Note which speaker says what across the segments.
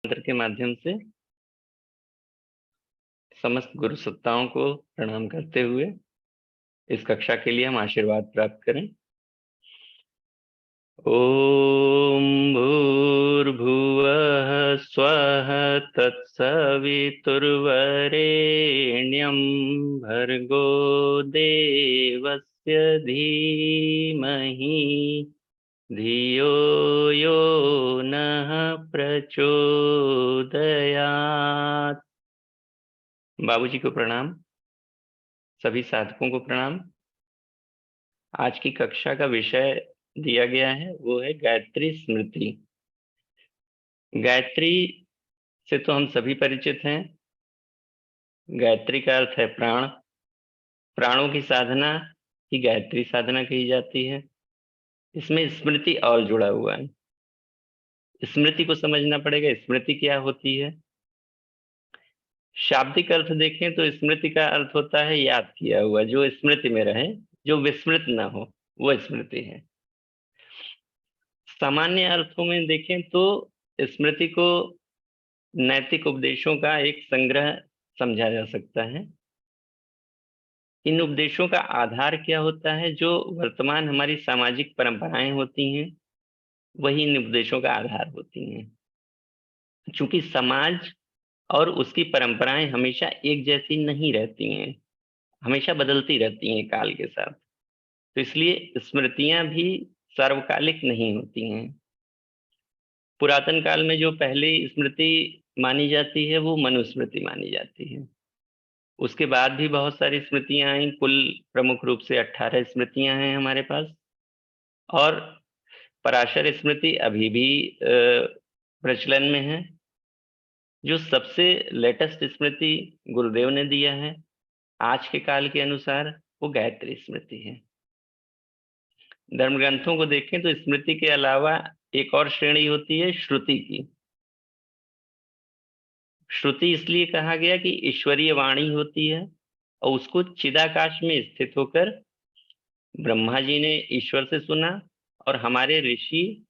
Speaker 1: मंत्र के माध्यम से समस्त गुरु सत्ताओं को प्रणाम करते हुए इस कक्षा के लिए हम आशीर्वाद प्राप्त करें। ओम भूर्भुवः स्वः तत्सवितुर्वरेण्यं भर्गो देवस्य धीमहि धियो यो नः प्रचोदयात्। बाबूजी को प्रणाम, सभी साधकों को प्रणाम। आज की कक्षा का विषय दिया गया है वो है गायत्री स्मृति। गायत्री से तो हम सभी परिचित हैं। गायत्री का अर्थ है प्राण। प्राणों की साधना ही गायत्री साधना कही जाती है। इसमें स्मृति और जुड़ा हुआ है। स्मृति को समझना पड़ेगा, स्मृति क्या होती है। शाब्दिक अर्थ देखें तो स्मृति का अर्थ होता है याद किया हुआ, जो स्मृति में रहे, जो विस्मृत ना हो, वो स्मृति है। सामान्य अर्थों में देखें तो स्मृति को नैतिक उपदेशों का एक संग्रह समझा जा सकता है। इन उपदेशों का आधार क्या होता है? जो वर्तमान हमारी सामाजिक परंपराएं होती हैं, वही इन उपदेशों का आधार होती हैं। चूंकि समाज और उसकी परंपराएं हमेशा एक जैसी नहीं रहती हैं, हमेशा बदलती रहती हैं काल के साथ, तो इसलिए स्मृतियां भी सर्वकालिक नहीं होती हैं। पुरातन काल में जो पहली स्मृति मानी जाती है वो मनुस्मृति मानी जाती है। उसके बाद भी बहुत सारी स्मृतियां आई, कुल प्रमुख रूप से 18 स्मृतियां हैं हमारे पास। और पराशर स्मृति अभी भी प्रचलन में है। जो सबसे लेटेस्ट स्मृति गुरुदेव ने दिया है आज के काल के अनुसार, वो गायत्री स्मृति है। धर्म ग्रंथों को देखें तो स्मृति के अलावा एक और श्रेणी होती है श्रुति की। श्रुति इसलिए कहा गया कि ईश्वरीय वाणी होती है और उसको चिदाकाश में स्थित होकर ब्रह्मा जी ने ईश्वर से सुना और हमारे ऋषि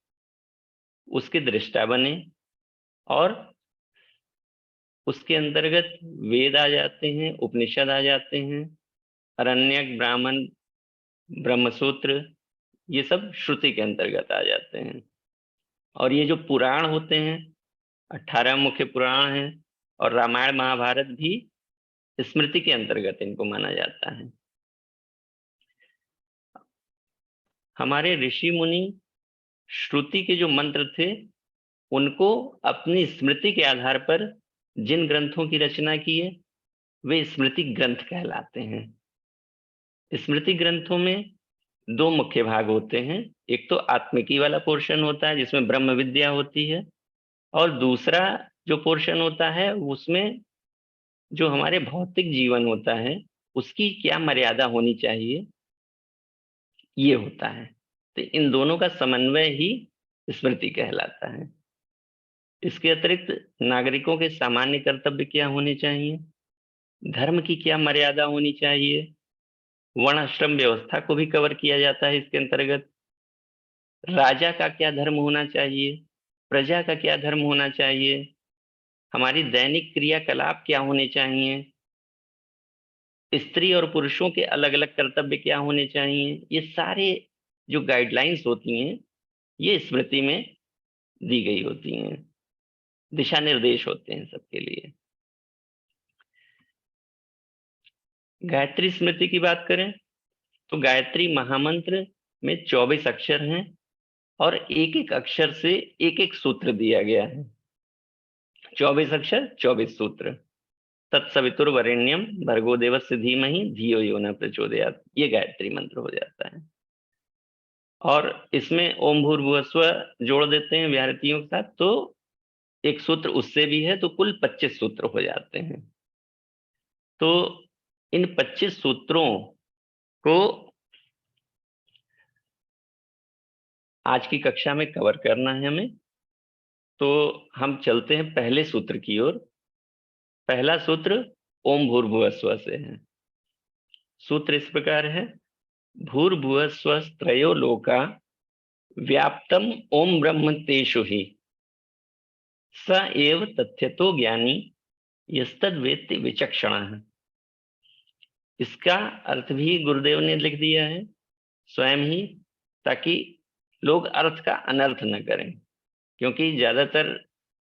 Speaker 1: उसके दृष्टा बने, और उसके अंतर्गत वेद आ जाते हैं, उपनिषद आ जाते हैं, अरण्यक, ब्राह्मण, ब्रह्मसूत्र, ये सब श्रुति के अंतर्गत आ जाते हैं। और ये जो पुराण होते हैं, 18 मुख्य पुराण हैं, और रामायण महाभारत भी स्मृति के अंतर्गत इनको माना जाता है। हमारे ऋषि मुनि श्रुति के जो मंत्र थे उनको अपनी स्मृति के आधार पर जिन ग्रंथों की रचना की है वे स्मृति ग्रंथ कहलाते हैं। स्मृति ग्रंथों में दो मुख्य भाग होते हैं। एक तो आत्मिकी वाला पोर्शन होता है जिसमें ब्रह्म विद्या होती है, और दूसरा जो पोर्शन होता है उसमें जो हमारे भौतिक जीवन होता है उसकी क्या मर्यादा होनी चाहिए, ये होता है। तो इन दोनों का समन्वय ही स्मृति कहलाता है। इसके अतिरिक्त नागरिकों के सामान्य कर्तव्य क्या होने चाहिए, धर्म की क्या मर्यादा होनी चाहिए, वर्णाश्रम व्यवस्था को भी कवर किया जाता है इसके अंतर्गत। राजा का क्या धर्म होना चाहिए, प्रजा का क्या धर्म होना चाहिए, हमारी दैनिक क्रियाकलाप क्या होने चाहिए, स्त्री और पुरुषों के अलग अलग कर्तव्य क्या होने चाहिए, ये सारे जो गाइडलाइंस होती हैं ये स्मृति में दी गई होती हैं, दिशा निर्देश होते हैं सबके लिए। गायत्री स्मृति की बात करें तो गायत्री महामंत्र में 24 अक्षर हैं और एक एक अक्षर से एक एक सूत्र दिया गया है। 24 अक्षर, 24 सूत्र। तत्सवितुर्वरेण्यम भर्गो देवस्य धीमहि धियो यो न प्रचोदयात्, ये गायत्री मंत्र हो जाता है। और इसमें ओम भूर्भुवः स्वः जोड़ देते हैं विद्यार्थियों के साथ, तो एक सूत्र उससे भी है, तो कुल 25 सूत्र हो जाते हैं। तो इन 25 सूत्रों को आज की कक्षा में कवर करना है हमें। तो हम चलते हैं पहले सूत्र की ओर। पहला सूत्र ओम भूर्भुवः स्वः से है। सूत्र इस प्रकार है, भूर्भुवः स्वः त्रयो लोका व्याप्तम ओम ब्रह्म तेषु ही। स एव तथ्यतो ज्ञानी यस्तद वेत्ति विचक्षणः। इसका अर्थ भी गुरुदेव ने लिख दिया है स्वयं ही, ताकि लोग अर्थ का अनर्थ न करें। क्योंकि ज्यादातर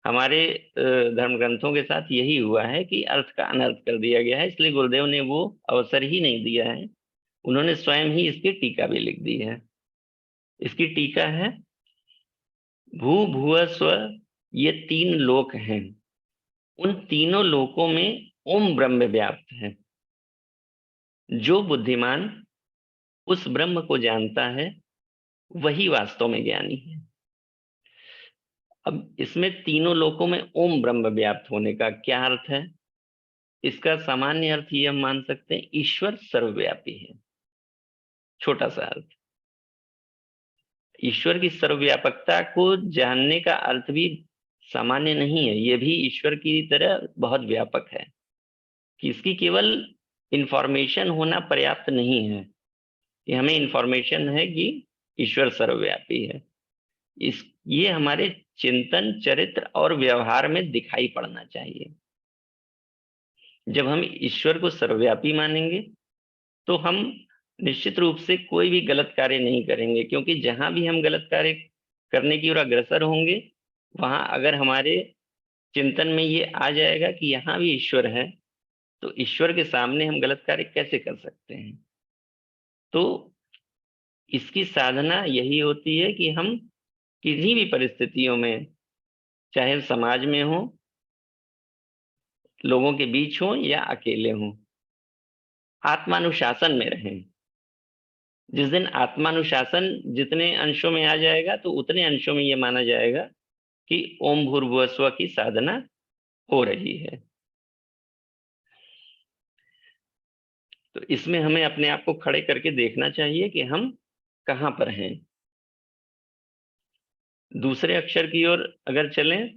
Speaker 1: हमारे धर्म ग्रंथों के साथ यही हुआ है कि अर्थ का अनर्थ कर दिया गया है, इसलिए गुरुदेव ने वो अवसर ही नहीं दिया है। उन्होंने स्वयं ही इसकी टीका भी लिख दी है। इसकी टीका है, भू भुव स्व, ये तीन लोक हैं, उन तीनों लोकों में ओम ब्रह्म व्याप्त है। जो बुद्धिमान उस ब्रह्म को जानता है वही वास्तव में ज्ञानी है। अब इसमें तीनों लोकों में ओम ब्रह्म व्याप्त होने का क्या अर्थ है? इसका सामान्य अर्थ ये हम मान सकते हैं, ईश्वर सर्वव्यापी है। छोटा सा अर्थ। ईश्वर की सर्वव्यापकता को जानने का अर्थ भी सामान्य नहीं है, ये भी ईश्वर की तरह बहुत व्यापक है कि इसकी केवल इंफॉर्मेशन होना पर्याप्त नहीं है। कि हमें इंफॉर्मेशन है कि ईश्वर सर्वव्यापी है, ये हमारे चिंतन, चरित्र और व्यवहार में दिखाई पड़ना चाहिए। जब हम ईश्वर को सर्वव्यापी मानेंगे तो हम निश्चित रूप से कोई भी गलत कार्य नहीं करेंगे, क्योंकि जहां भी हम गलत कार्य करने की ओर अग्रसर होंगे, वहां अगर हमारे चिंतन में ये आ जाएगा कि यहाँ भी ईश्वर है, तो ईश्वर के सामने हम गलत कार्य कैसे कर सकते हैं। तो इसकी साधना यही होती है कि हम किसी भी परिस्थितियों में, चाहे समाज में हो, लोगों के बीच हो या अकेले हों, आत्मानुशासन में रहें। जिस दिन आत्मानुशासन जितने अंशों में आ जाएगा, तो उतने अंशों में यह माना जाएगा कि ओम भूर्भुवः स्वः की साधना हो रही है। तो इसमें हमें अपने आप को खड़े करके देखना चाहिए कि हम कहाँ पर हैं। दूसरे अक्षर की ओर अगर चलें,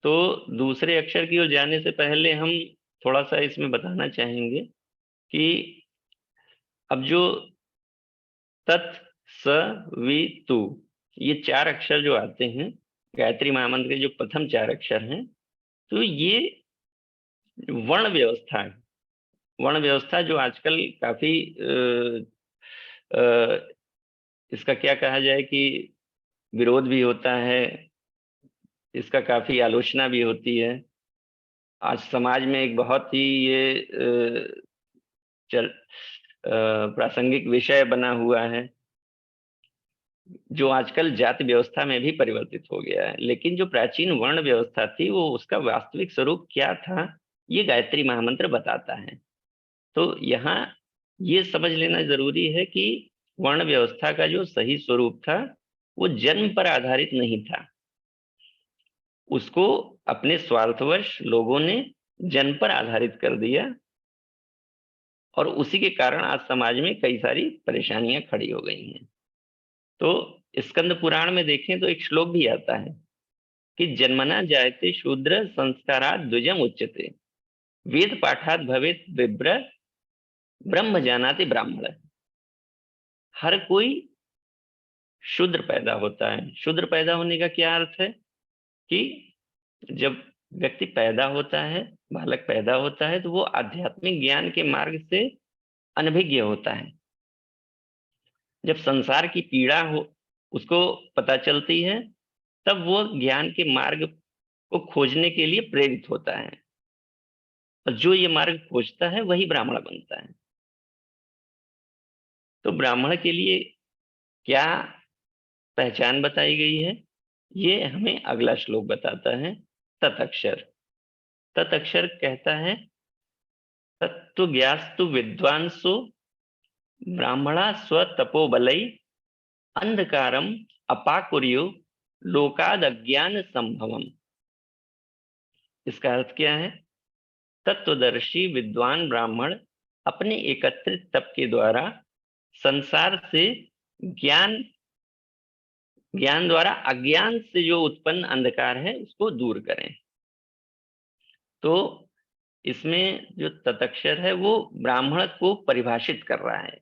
Speaker 1: तो दूसरे अक्षर की ओर जाने से पहले हम थोड़ा सा इसमें बताना चाहेंगे कि अब जो तत्, स, वि, तु, ये चार अक्षर जो आते हैं गायत्री महामंत्र के, जो प्रथम चार अक्षर हैं, तो ये वर्ण व्यवस्था है। वर्ण व्यवस्था जो आजकल काफी इसका क्या कहा जाए कि विरोध भी होता है, इसका काफी आलोचना भी होती है। आज समाज में एक बहुत ही ये प्रासंगिक विषय बना हुआ है, जो आजकल जाति व्यवस्था में भी परिवर्तित हो गया है। लेकिन जो प्राचीन वर्ण व्यवस्था थी, वो उसका वास्तविक स्वरूप क्या था, ये गायत्री महामंत्र बताता है। तो यहाँ ये समझ लेना जरूरी है कि वर्ण व्यवस्था का जो सही स्वरूप था, वो जन्म पर आधारित नहीं था। उसको अपने स्वार्थवश लोगों ने जन्म पर आधारित कर दिया, और उसी के कारण आज समाज में कई सारी परेशानियां खड़ी हो गई हैं। तो स्कंद पुराण में देखें तो एक श्लोक भी आता है कि जन्मना जायते शूद्र संस्कारात् द्विजम उच्यते, वेद पाठात भवेत विप्र ब्रह्म जानाति ब्राह्मण। हर कोई शूद्र पैदा होता है। शूद्र पैदा होने का क्या अर्थ है कि जब व्यक्ति पैदा होता है, बालक पैदा होता है, तो वो आध्यात्मिक ज्ञान के मार्ग से अनभिज्ञ होता है। जब संसार की पीड़ा हो उसको पता चलती है, तब वो ज्ञान के मार्ग को खोजने के लिए प्रेरित होता है, और जो ये मार्ग खोजता है वही ब्राह्मण बनता है। तो ब्राह्मण के लिए क्या पहचान बताई गई है, ये हमें अगला श्लोक बताता है। तत्अक्षर। तत्अक्षर कहता है, तत्तु ज्ञास्तु विद्वांसो ब्राह्मणा स्वतपोबलै अंधकारम अपाकुर्यो लोकाद अज्ञान संभवम। इसका अर्थ क्या है? तत्वदर्शी विद्वान ब्राह्मण अपने एकत्रित तप के द्वारा संसार से ज्ञान द्वारा अज्ञान से जो उत्पन्न अंधकार है उसको दूर करें। तो इसमें जो तत्अक्षर है वो ब्राह्मण को परिभाषित कर रहा है।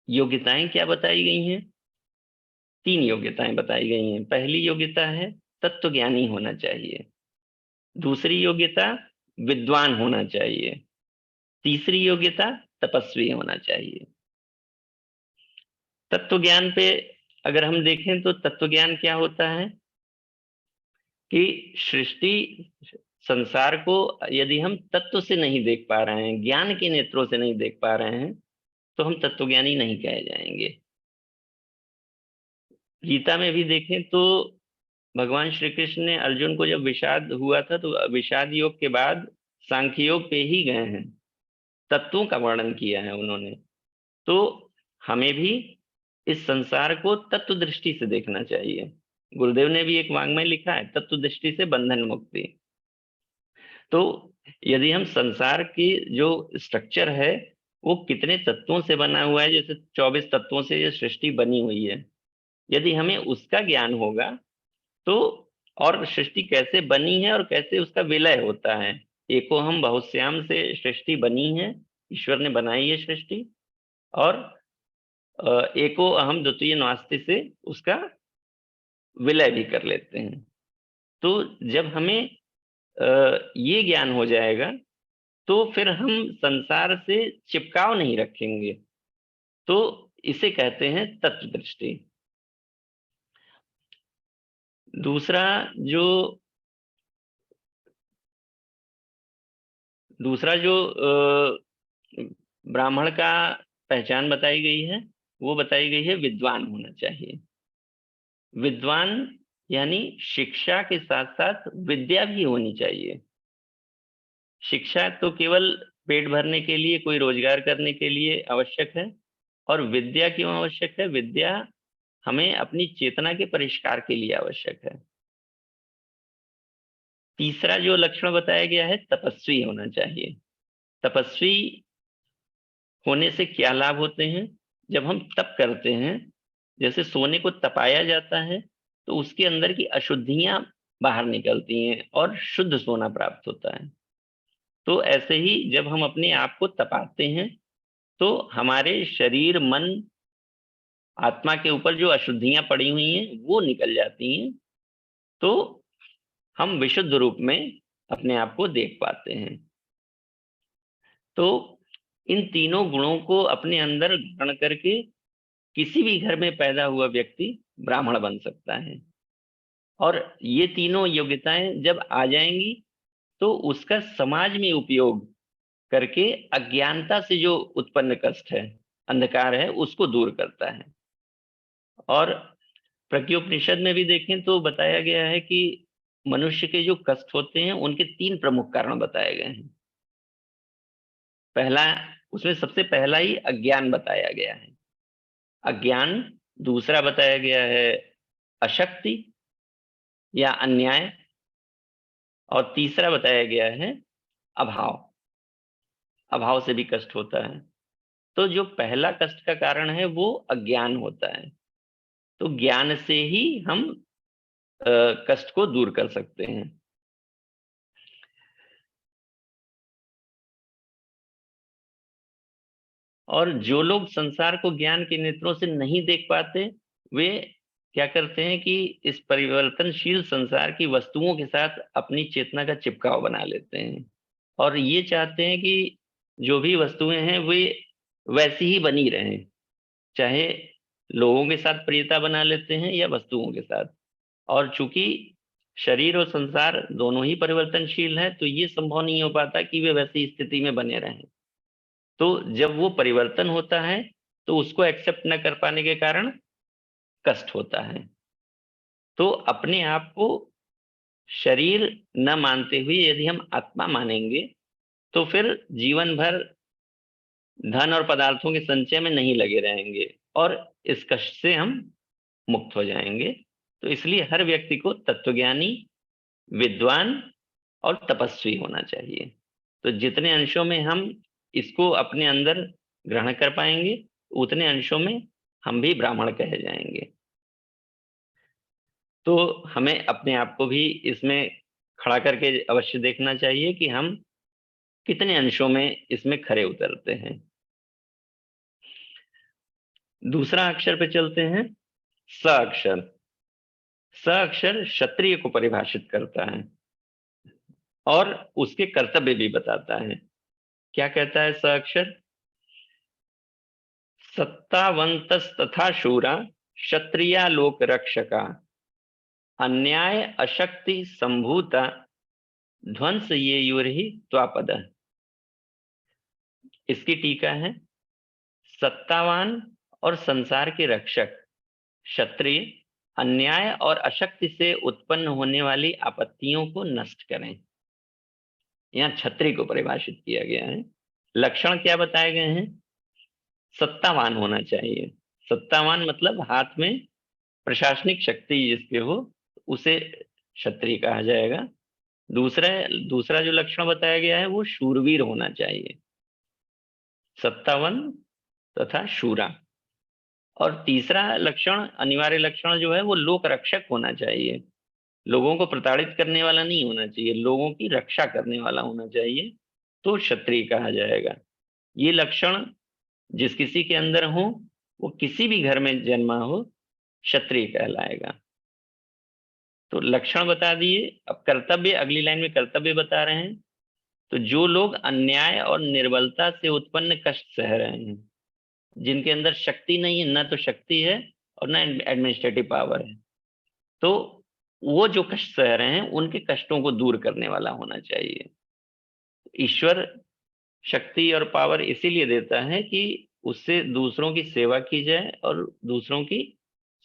Speaker 1: योग्यताएं क्या बताई गई हैं? 3 योग्यताएं बताई गई हैं। पहली योग्यता है तत्वज्ञानी होना चाहिए। दूसरी योग्यता विद्वान होना चाहिए। तीसरी योग्यता तपस्वी होना चाहिए। तत्व ज्ञान पे अगर हम देखें तो तत्व ज्ञान क्या होता है कि सृष्टि संसार को यदि हम तत्व से नहीं देख पा रहे हैं, ज्ञान के नेत्रों से नहीं देख पा रहे हैं, तो हम तत्वज्ञानी नहीं कहे जाएंगे। गीता में भी देखें तो भगवान श्री कृष्ण ने अर्जुन को जब विषाद हुआ था तो विषाद योग के बाद सांख्य योग पे ही गए हैं, तत्वों का वर्णन किया है उन्होंने। तो हमें भी इस संसार को तत्व दृष्टि से देखना चाहिए। गुरुदेव ने भी एक वाङ्मय लिखा है, तत्व दृष्टि से बंधन मुक्ति। तो यदि हम संसार की जो स्ट्रक्चर है वो कितने तत्वों से बना हुआ है, जैसे 24 तत्वों से ये सृष्टि बनी हुई है, यदि हमें उसका ज्ञान होगा तो, और सृष्टि कैसे बनी है और कैसे उसका विलय होता है, एको हम बहुश्याम से सृष्टि बनी है, ईश्वर ने बनाई है सृष्टि, और एको अहम द्वितीय नास्ति से उसका विलय भी कर लेते हैं। तो जब हमें ये ज्ञान हो जाएगा तो फिर हम संसार से चिपकाव नहीं रखेंगे। तो इसे कहते हैं तत्व दृष्टि। दूसरा जो दूसरा जो ब्राह्मण का पहचान बताई गई है, वो बताई गई है विद्वान होना चाहिए। विद्वान यानी शिक्षा के साथ साथ विद्या भी होनी चाहिए। शिक्षा तो केवल पेट भरने के लिए, कोई रोजगार करने के लिए आवश्यक है, और विद्या क्यों आवश्यक है? विद्या हमें अपनी चेतना के परिष्कार के लिए आवश्यक है। तीसरा जो लक्षण बताया गया है, तपस्वी होना चाहिए। तपस्वी होने से क्या लाभ होते हैं? जब हम तप करते हैं, जैसे सोने को तपाया जाता है तो उसके अंदर की अशुद्धियां बाहर निकलती हैं और शुद्ध सोना प्राप्त होता है। तो ऐसे ही जब हम अपने आप को तपाते हैं तो हमारे शरीर, मन, आत्मा के ऊपर जो अशुद्धियां पड़ी हुई हैं वो निकल जाती हैं। तो हम विशुद्ध रूप में अपने आप को देख पाते हैं। तो इन तीनों गुणों को अपने अंदर ग्रहण करके किसी भी घर में पैदा हुआ व्यक्ति ब्राह्मण बन सकता है। और ये तीनों योग्यताएं जब आ जाएंगी तो उसका समाज में उपयोग करके अज्ञानता से जो उत्पन्न कष्ट है, अंधकार है, उसको दूर करता है। और प्रज्ञोपनिषद में भी देखें तो बताया गया है कि मनुष्य के जो कष्ट होते हैं उनके 3 प्रमुख कारण बताए गए हैं। पहला, उसमें सबसे पहला ही अज्ञान बताया गया है, अज्ञान। दूसरा बताया गया है अशक्ति या अन्याय, और तीसरा बताया गया है अभाव। अभाव से भी कष्ट होता है। तो जो पहला कष्ट का कारण है वो अज्ञान होता है। तो ज्ञान से ही हम कष्ट को दूर कर सकते हैं। और जो लोग संसार को ज्ञान के नेत्रों से नहीं देख पाते, वे क्या करते हैं कि इस परिवर्तनशील संसार की वस्तुओं के साथ अपनी चेतना का चिपकाव बना लेते हैं, और ये चाहते हैं कि जो भी वस्तुएं हैं वे वैसी ही बनी रहें, चाहे लोगों के साथ प्रियता बना लेते हैं या वस्तुओं के साथ। और चूंकि शरीर और संसार दोनों ही परिवर्तनशील है तो ये संभव नहीं हो पाता कि वे वैसी स्थिति में बने रहें। तो जब वो परिवर्तन होता है तो उसको एक्सेप्ट न कर पाने के कारण कष्ट होता है। तो अपने आप को शरीर न मानते हुए यदि हम आत्मा मानेंगे तो फिर जीवन भर धन और पदार्थों के संचय में नहीं लगे रहेंगे और इस कष्ट से हम मुक्त हो जाएंगे। तो इसलिए हर व्यक्ति को तत्वज्ञानी, विद्वान और तपस्वी होना चाहिए। तो जितने अंशों में हम इसको अपने अंदर ग्रहण कर पाएंगे उतने अंशों में हम भी ब्राह्मण कहे जाएंगे। तो हमें अपने आप को भी इसमें खड़ा करके अवश्य देखना चाहिए कि हम कितने अंशों में इसमें खरे उतरते हैं। दूसरा अक्षर पे चलते हैं, स अक्षर। स अक्षर क्षत्रिय को परिभाषित करता है और उसके कर्तव्य भी बताता है। क्या कहता है स अक्षर? सत्तावंतस तथा शूरा क्षत्रिया लोक रक्षका, अन्याय अशक्ति संभूता ध्वंस ये युर्हि त्वापद। इसकी टीका है, सत्तावान और संसार के रक्षक क्षत्रिय अन्याय और अशक्ति से उत्पन्न होने वाली आपत्तियों को नष्ट करें। यहाँ क्षत्रिय को परिभाषित किया गया है। लक्षण क्या बताए गए हैं? सत्तावान होना चाहिए। सत्तावान मतलब हाथ में प्रशासनिक शक्ति जिसके हो उसे क्षत्रिय कहा जाएगा। दूसरा जो लक्षण बताया गया है वो शूरवीर होना चाहिए, सत्तावन तथा शूरा। और तीसरा लक्षण, अनिवार्य लक्षण जो है वो लोक रक्षक होना चाहिए। लोगों को प्रताड़ित करने वाला नहीं होना चाहिए, लोगों की रक्षा करने वाला होना चाहिए, तो क्षत्रिय कहा जाएगा। ये लक्षण जिस किसी के अंदर हो वो किसी भी घर में जन्मा हो क्षत्रिय कहलाएगा। तो लक्षण बता दिए। अब कर्तव्य, अगली लाइन में कर्तव्य बता रहे हैं। तो जो लोग अन्याय और निर्बलता से उत्पन्न कष्ट सह रहे हैं, जिनके अंदर शक्ति नहीं है, ना तो शक्ति है और ना एडमिनिस्ट्रेटिव पावर है, तो वो जो कष्ट सह रहे हैं उनके कष्टों को दूर करने वाला होना चाहिए। ईश्वर शक्ति और पावर इसीलिए देता है कि उससे दूसरों की सेवा की जाए और दूसरों की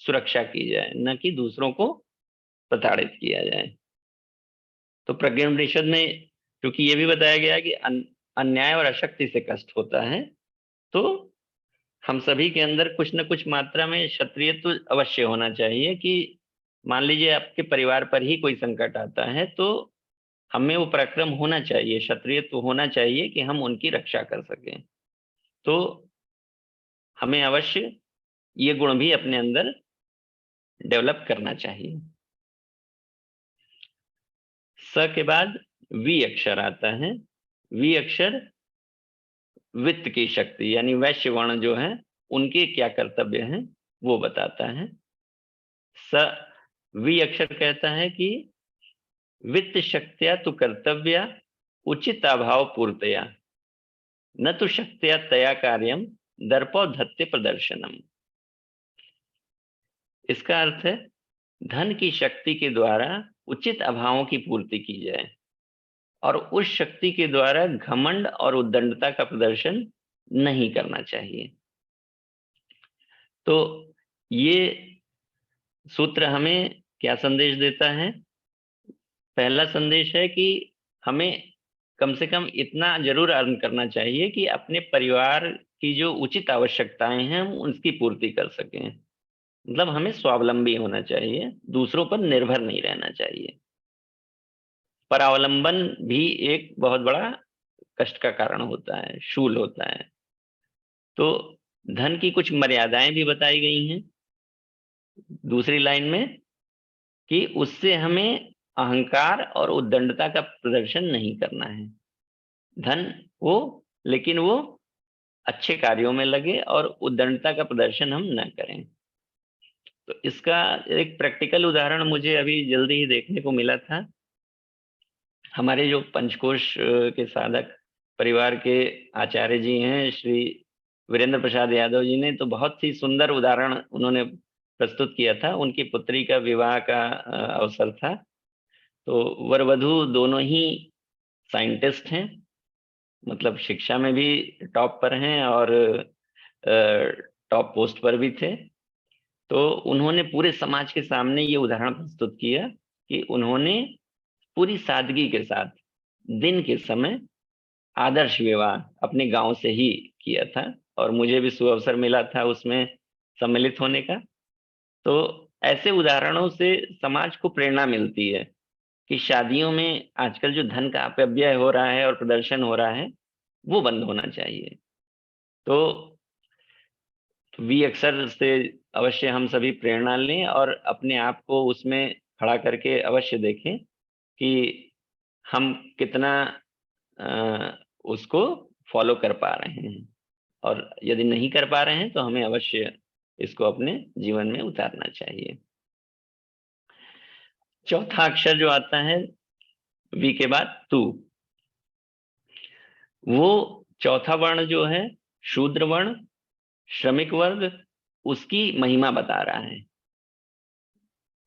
Speaker 1: सुरक्षा की जाए, न कि दूसरों को प्रताड़ित किया जाए। तो प्रज्ञापनिषद में क्योंकि ये भी बताया गया है कि अन्याय और अशक्ति से कष्ट होता है, तो हम सभी के अंदर कुछ न कुछ मात्रा में क्षत्रियत्व अवश्य होना चाहिए। कि मान लीजिए आपके परिवार पर ही कोई संकट आता है तो हमें वो पराक्रम होना चाहिए, क्षत्रियत्व होना चाहिए कि हम उनकी रक्षा कर सकें। तो हमें अवश्य ये गुण भी अपने अंदर डेवलप करना चाहिए। स के बाद वी अक्षर आता है। वी अक्षर वित्त की शक्ति यानी वैश्य वर्ण जो है उनके क्या कर्तव्य हैं वो बताता है। स वी अक्षर कहता है कि वित्त शक्तिया तु कर्तव्या उचित अभाव पूर्तया, न तो शक्तिया तया कार्यम दर्पो धत्ते प्रदर्शनम। इसका अर्थ है धन की शक्ति के द्वारा उचित अभावों की पूर्ति की जाए और उस शक्ति के द्वारा घमंड और उद्दंडता का प्रदर्शन नहीं करना चाहिए। तो ये सूत्र हमें क्या संदेश देता है? पहला संदेश है कि हमें कम से कम इतना जरूर अर्न करना चाहिए कि अपने परिवार की जो उचित आवश्यकताएं हैं हम उसकी पूर्ति कर सकें। मतलब हमें स्वावलंबी होना चाहिए, दूसरों पर निर्भर नहीं रहना चाहिए। परावलंबन भी एक बहुत बड़ा कष्ट का कारण होता है, शूल होता है। तो धन की कुछ मर्यादाएं भी बताई गई हैं दूसरी लाइन में कि उससे हमें अहंकार और उद्दंडता का प्रदर्शन नहीं करना है। धन वो, लेकिन वो अच्छे कार्यों में लगे और उद्दंडता का प्रदर्शन हम न करें। तो इसका एक प्रैक्टिकल उदाहरण मुझे अभी जल्दी ही देखने को मिला था। हमारे जो पंचकोश के साधक परिवार के आचार्य जी हैं श्री वीरेंद्र प्रसाद यादव जी ने तो बहुत ही सुंदर उदाहरण उन्होंने प्रस्तुत किया था। उनकी पुत्री का विवाह का अवसर था। तो वर वधू दोनों ही साइंटिस्ट हैं, मतलब शिक्षा में भी टॉप पर हैं और टॉप पोस्ट पर भी थे। तो उन्होंने पूरे समाज के सामने ये उदाहरण प्रस्तुत किया कि उन्होंने पूरी सादगी के साथ दिन के समय आदर्श विवाह अपने गांव से ही किया था और मुझे भी सुअवसर मिला था उसमें सम्मिलित होने का। तो ऐसे उदाहरणों से समाज को प्रेरणा मिलती है कि शादियों में आजकल जो धन का अपव्यय हो रहा है और प्रदर्शन हो रहा है वो बंद होना चाहिए। तो वी अक्षर से अवश्य हम सभी प्रेरणा लें और अपने आप को उसमें खड़ा करके अवश्य देखें कि हम कितना उसको फॉलो कर पा रहे हैं, और यदि नहीं कर पा रहे हैं तो हमें अवश्य इसको अपने जीवन में उतारना चाहिए। चौथा अक्षर जो आता है वी के बाद तू, वो चौथा वर्ण जो है शूद्र वर्ण, श्रमिक वर्ग, उसकी महिमा बता रहा है।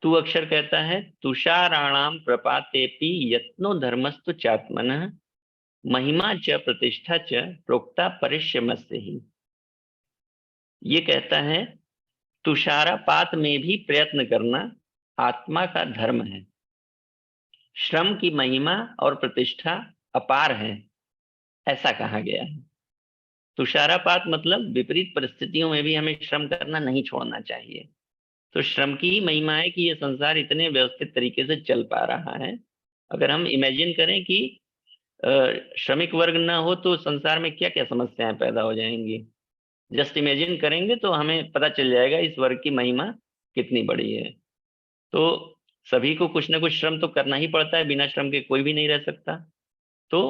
Speaker 1: तू अक्षर कहता है तुषाराणाम प्रपातेपि यत्नो धर्मस्तु चात्मनः महिमा च प्रतिष्ठा च प्रोक्ता परिश्रमस्य ही। ये कहता है तुषारापात में भी प्रयत्न करना आत्मा का धर्म है, श्रम की महिमा और प्रतिष्ठा अपार है, ऐसा कहा गया है। तुषारापात मतलब विपरीत परिस्थितियों में भी हमें श्रम करना नहीं छोड़ना चाहिए। तो श्रम की ही महिमा है कि ये संसार इतने व्यवस्थित तरीके से चल पा रहा है। अगर हम इमेजिन करें कि श्रमिक वर्ग ना हो तो संसार में क्या क्या समस्याएं पैदा हो जाएंगी, जस्ट इमेजिन करेंगे तो हमें पता चल जाएगा इस वर्ग की महिमा कितनी बड़ी है। तो सभी को कुछ ना कुछ श्रम तो करना ही पड़ता है, बिना श्रम के कोई भी नहीं रह सकता। तो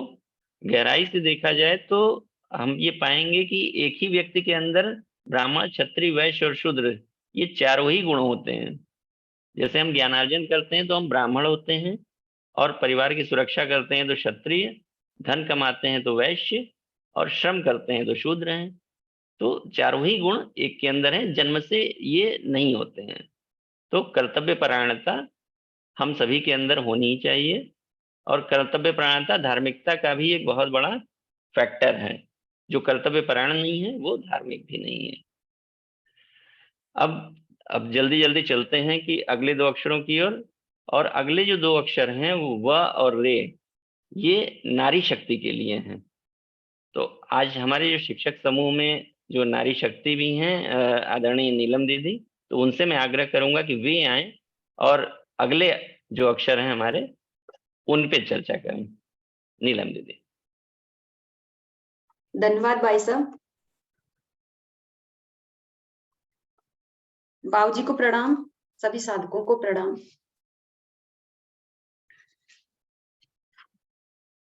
Speaker 1: गहराई से देखा जाए तो हम ये पाएंगे कि एक ही व्यक्ति के अंदर ब्राह्मण, क्षत्रिय, वैश्य और शूद्र, ये चारों ही गुण होते हैं। जैसे हम ज्ञानार्जन करते हैं तो हम ब्राह्मण होते हैं, और परिवार की सुरक्षा करते हैं तो क्षत्रिय, धन कमाते हैं तो वैश्य, और श्रम करते हैं तो शूद्र हैं। तो चारों ही गुण एक के अंदर हैं, जन्म से ये नहीं होते हैं। तो कर्तव्य परायणता हम सभी के अंदर होनी ही चाहिए, और कर्तव्य परायणता धार्मिकता का भी एक बहुत बड़ा फैक्टर है। जो कर्तव्य परायण नहीं है वो धार्मिक भी नहीं है। अब जल्दी जल्दी चलते हैं कि अगले दो अक्षरों की ओर। और अगले जो दो अक्षर हैं वो व और रे, ये नारी शक्ति के लिए हैं। तो आज हमारे जो शिक्षक समूह में जो नारी शक्ति भी हैं, आदरणीय नीलम दीदी, तो उनसे मैं आग्रह करूंगा कि वे आए और अगले जो अक्षर हैं हमारे उन पे चर्चा करें। नीलम दीदी।
Speaker 2: धन्यवाद भाई साहब। बाबूजी को प्रणाम, सभी साधकों को प्रणाम।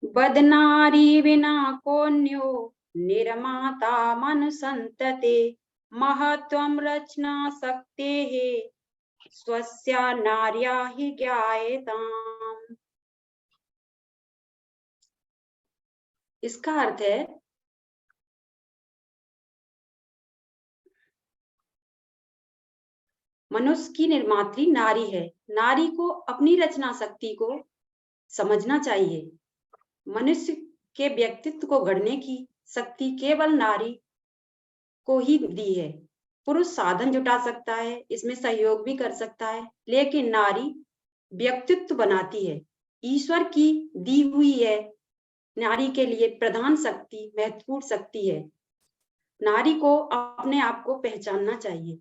Speaker 2: बदनारी विना कोन्यो निर्माता मनुसंतते महत्वं रचना सकते है स्वस्या नार्या हि ज्ञायताम्। इसका अर्थ है मनुष्य की निर्मात्री नारी है। नारी को अपनी रचना शक्ति को समझना चाहिए। मनुष्य के व्यक्तित्व को गढ़ने की शक्ति केवल नारी को ही दी है। पुरुष साधन जुटा सकता है, इसमें सहयोग भी कर सकता है, लेकिन नारी व्यक्तित्व बनाती है। ईश्वर की दी हुई है नारी के लिए प्रधान शक्ति, महत्वपूर्ण शक्ति है। नारी को अपने आप को पहचानना चाहिए।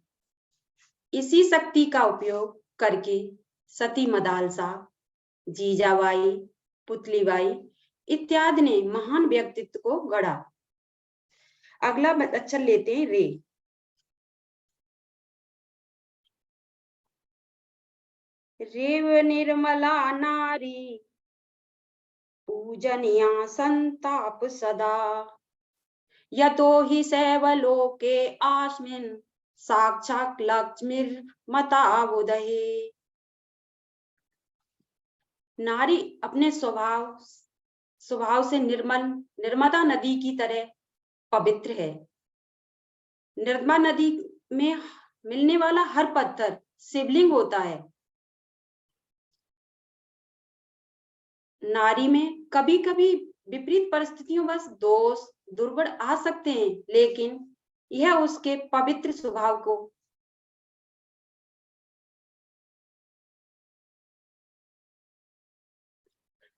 Speaker 2: इसी शक्ति का उपयोग करके सती मदालसा, जीजाबाई, पुतलीबाई इत्यादि ने महान व्यक्तित्व को गढ़ा। अगला अक्षर लेते हैं रे। रेव निर्मला नारी पूजनीया संताप सदा यतो हि सैवलोके आस्मिन् साक्षात् लक्ष्मीर्मता बुधहे। नारी अपने स्वभाव से निर्मदा नदी की तरह पवित्र है। निर्मदा नदी में मिलने वाला हर पत्थर शिवलिंग होता है। नारी में कभी कभी विपरीत परिस्थितियों बस दोष दुर्गुण आ सकते हैं, लेकिन यह उसके पवित्र स्वभाव को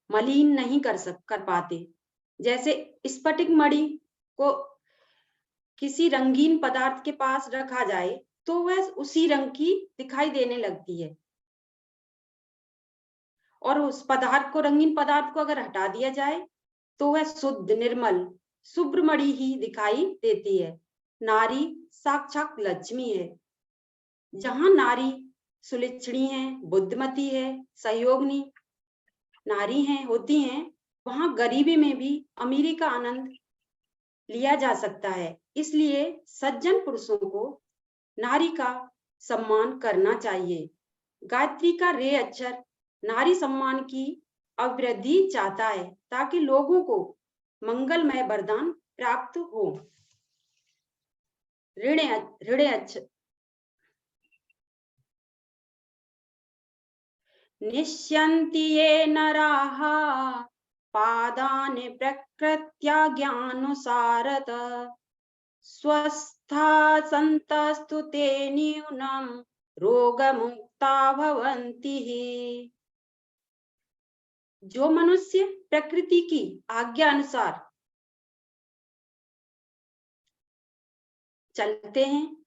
Speaker 2: मलिन नहीं कर पाते। जैसे स्फटिक मणि को किसी रंगीन पदार्थ के पास रखा जाए तो वह उसी रंग की दिखाई देने लगती है, और उस पदार्थ को, रंगीन पदार्थ को अगर हटा दिया जाए तो वह शुद्ध, निर्मल, शुभ्र मणि ही दिखाई देती है। नारी साक्षात लक्ष्मी है। जहां नारी सुलक्षणी है, बुद्धिमती है, सहयोगिनी नारी होती हैं, वहां गरीबी में भी अमीरी का आनंद लिया जा सकता है। इसलिए सज्जन पुरुषों को नारी का सम्मान करना चाहिए। गायत्री का रे अक्षर नारी सम्मान की अभिवृद्धि चाहता है ताकि लोगों को मंगलमय वरदान प्राप्त हो। ऋणे अच्छ निश्यन्ति ये नराः पादानि प्रकृत्या ज्ञानुसारत स्वस्था सन्तस्तु ते न्यूनं रोगमुक्ता भवन्ति। जो मनुष्य प्रकृति की आज्ञा अनुसार चलते हैं,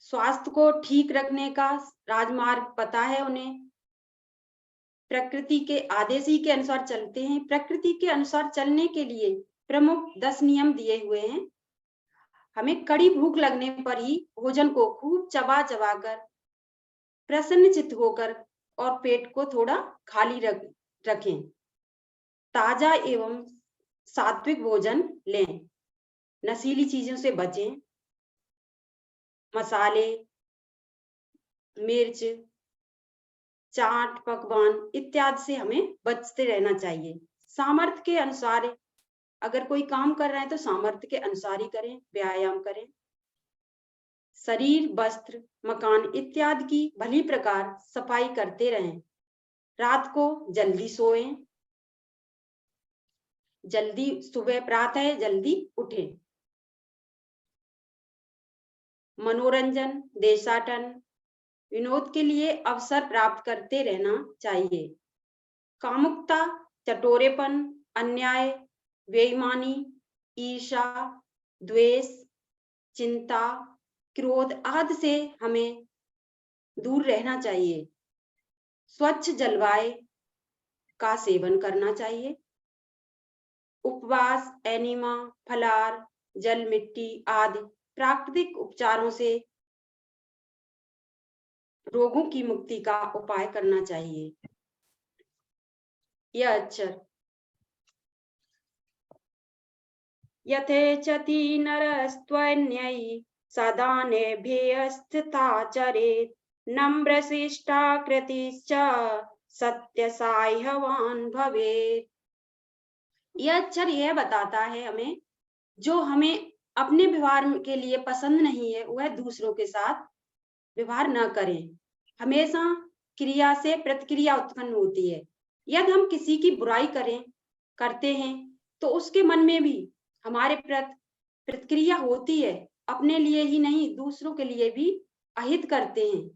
Speaker 2: स्वास्थ्य को ठीक रखने का राजमार्ग पता है उन्हें, प्रकृति के आदेश ही के अनुसार चलते हैं। प्रकृति के अनुसार चलने के लिए प्रमुख 10 नियम दिए हुए हैं। हमें कड़ी भूख लगने पर ही भोजन को खूब चबा चबा कर प्रसन्नचित्त होकर और पेट को थोड़ा खाली रखें। ताजा एवं सात्विक भोजन लें। नशीली चीजों से बचें। मसाले, मिर्च, चाट, पकवान इत्यादि से हमें बचते रहना चाहिए। सामर्थ्य के अनुसार अगर कोई काम कर रहा है तो सामर्थ्य के अनुसार ही करें, व्यायाम करें। शरीर, वस्त्र, मकान इत्यादि की भली प्रकार सफाई करते रहें। रात को जल्दी सोएं। जल्दी सुबह प्रातः जल्दी उठें। मनोरंजन, देशाटन, विनोद के लिए अवसर प्राप्त करते रहना चाहिए। कामुकता, चटोरेपन, अन्याय, बेईमानी, ईर्ष्या, द्वेष, चिंता, क्रोध आदि से हमें दूर रहना चाहिए। स्वच्छ जलवायु का सेवन करना चाहिए। उपवास, एनिमा, फलाहार, जल, मिट्टी आदि प्राकृतिक उपचारों से रोगों की मुक्ति का उपाय करना चाहिए। यह अक्षर यथेच्छति नरस्त्वन्यै सदानेभ्यस्थिताचरेत् नम्रशिष्टाकृतिश्च सत्यसाह्यवान भवेत्। यह अक्षर यह बताता है हमें जो हमें अपने व्यवहार के लिए पसंद नहीं है वह दूसरों के साथ व्यवहार न करें। हमेशा क्रिया से प्रतिक्रिया उत्पन्न होती है। यदि हम किसी की बुराई करते हैं तो उसके मन में भी हमारे प्रति प्रतिक्रिया होती है। अपने लिए ही नहीं दूसरों के लिए भी अहित करते हैं।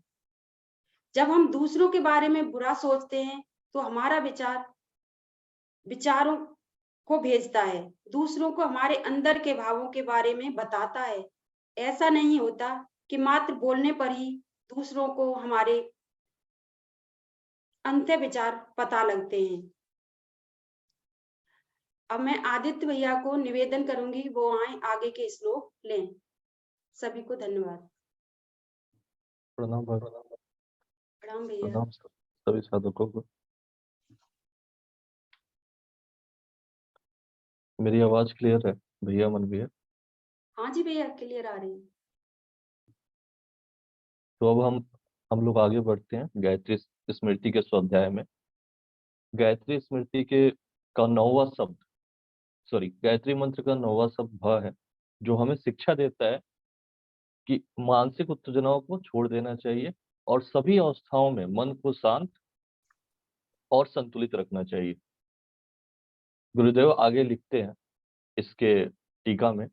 Speaker 2: जब हम दूसरों के बारे में बुरा सोचते हैं तो हमारा विचारों को भेजता है, दूसरों को हमारे अंदर के भावों के बारे में बताता है। ऐसा नहीं होता कि मात्र बोलने पर ही दूसरों को हमारे अंत्य विचार पता लगते हैं। अब मैं आदित्य भैया को निवेदन करूंगी वो आए आगे के श्लोक लें। सभी को धन्यवाद।
Speaker 3: प्रणाम
Speaker 2: भैया।
Speaker 3: प्रणाम सभी साधकों को। मेरी आवाज क्लियर है भैया, मन भैया?
Speaker 2: हाँ जी भैया, क्लियर आ रही है।
Speaker 3: तो अब हम लोग आगे बढ़ते हैं गायत्री स्मृति के स्वाध्याय में। गायत्री स्मृति का 9वां शब्द, गायत्री मंत्र का 9वां शब्द भ है, जो हमें शिक्षा देता है कि मानसिक उत्तेजनाओं को छोड़ देना चाहिए और सभी अवस्थाओं में मन को शांत और संतुलित रखना चाहिए। गुरुदेव आगे लिखते हैं इसके टीका में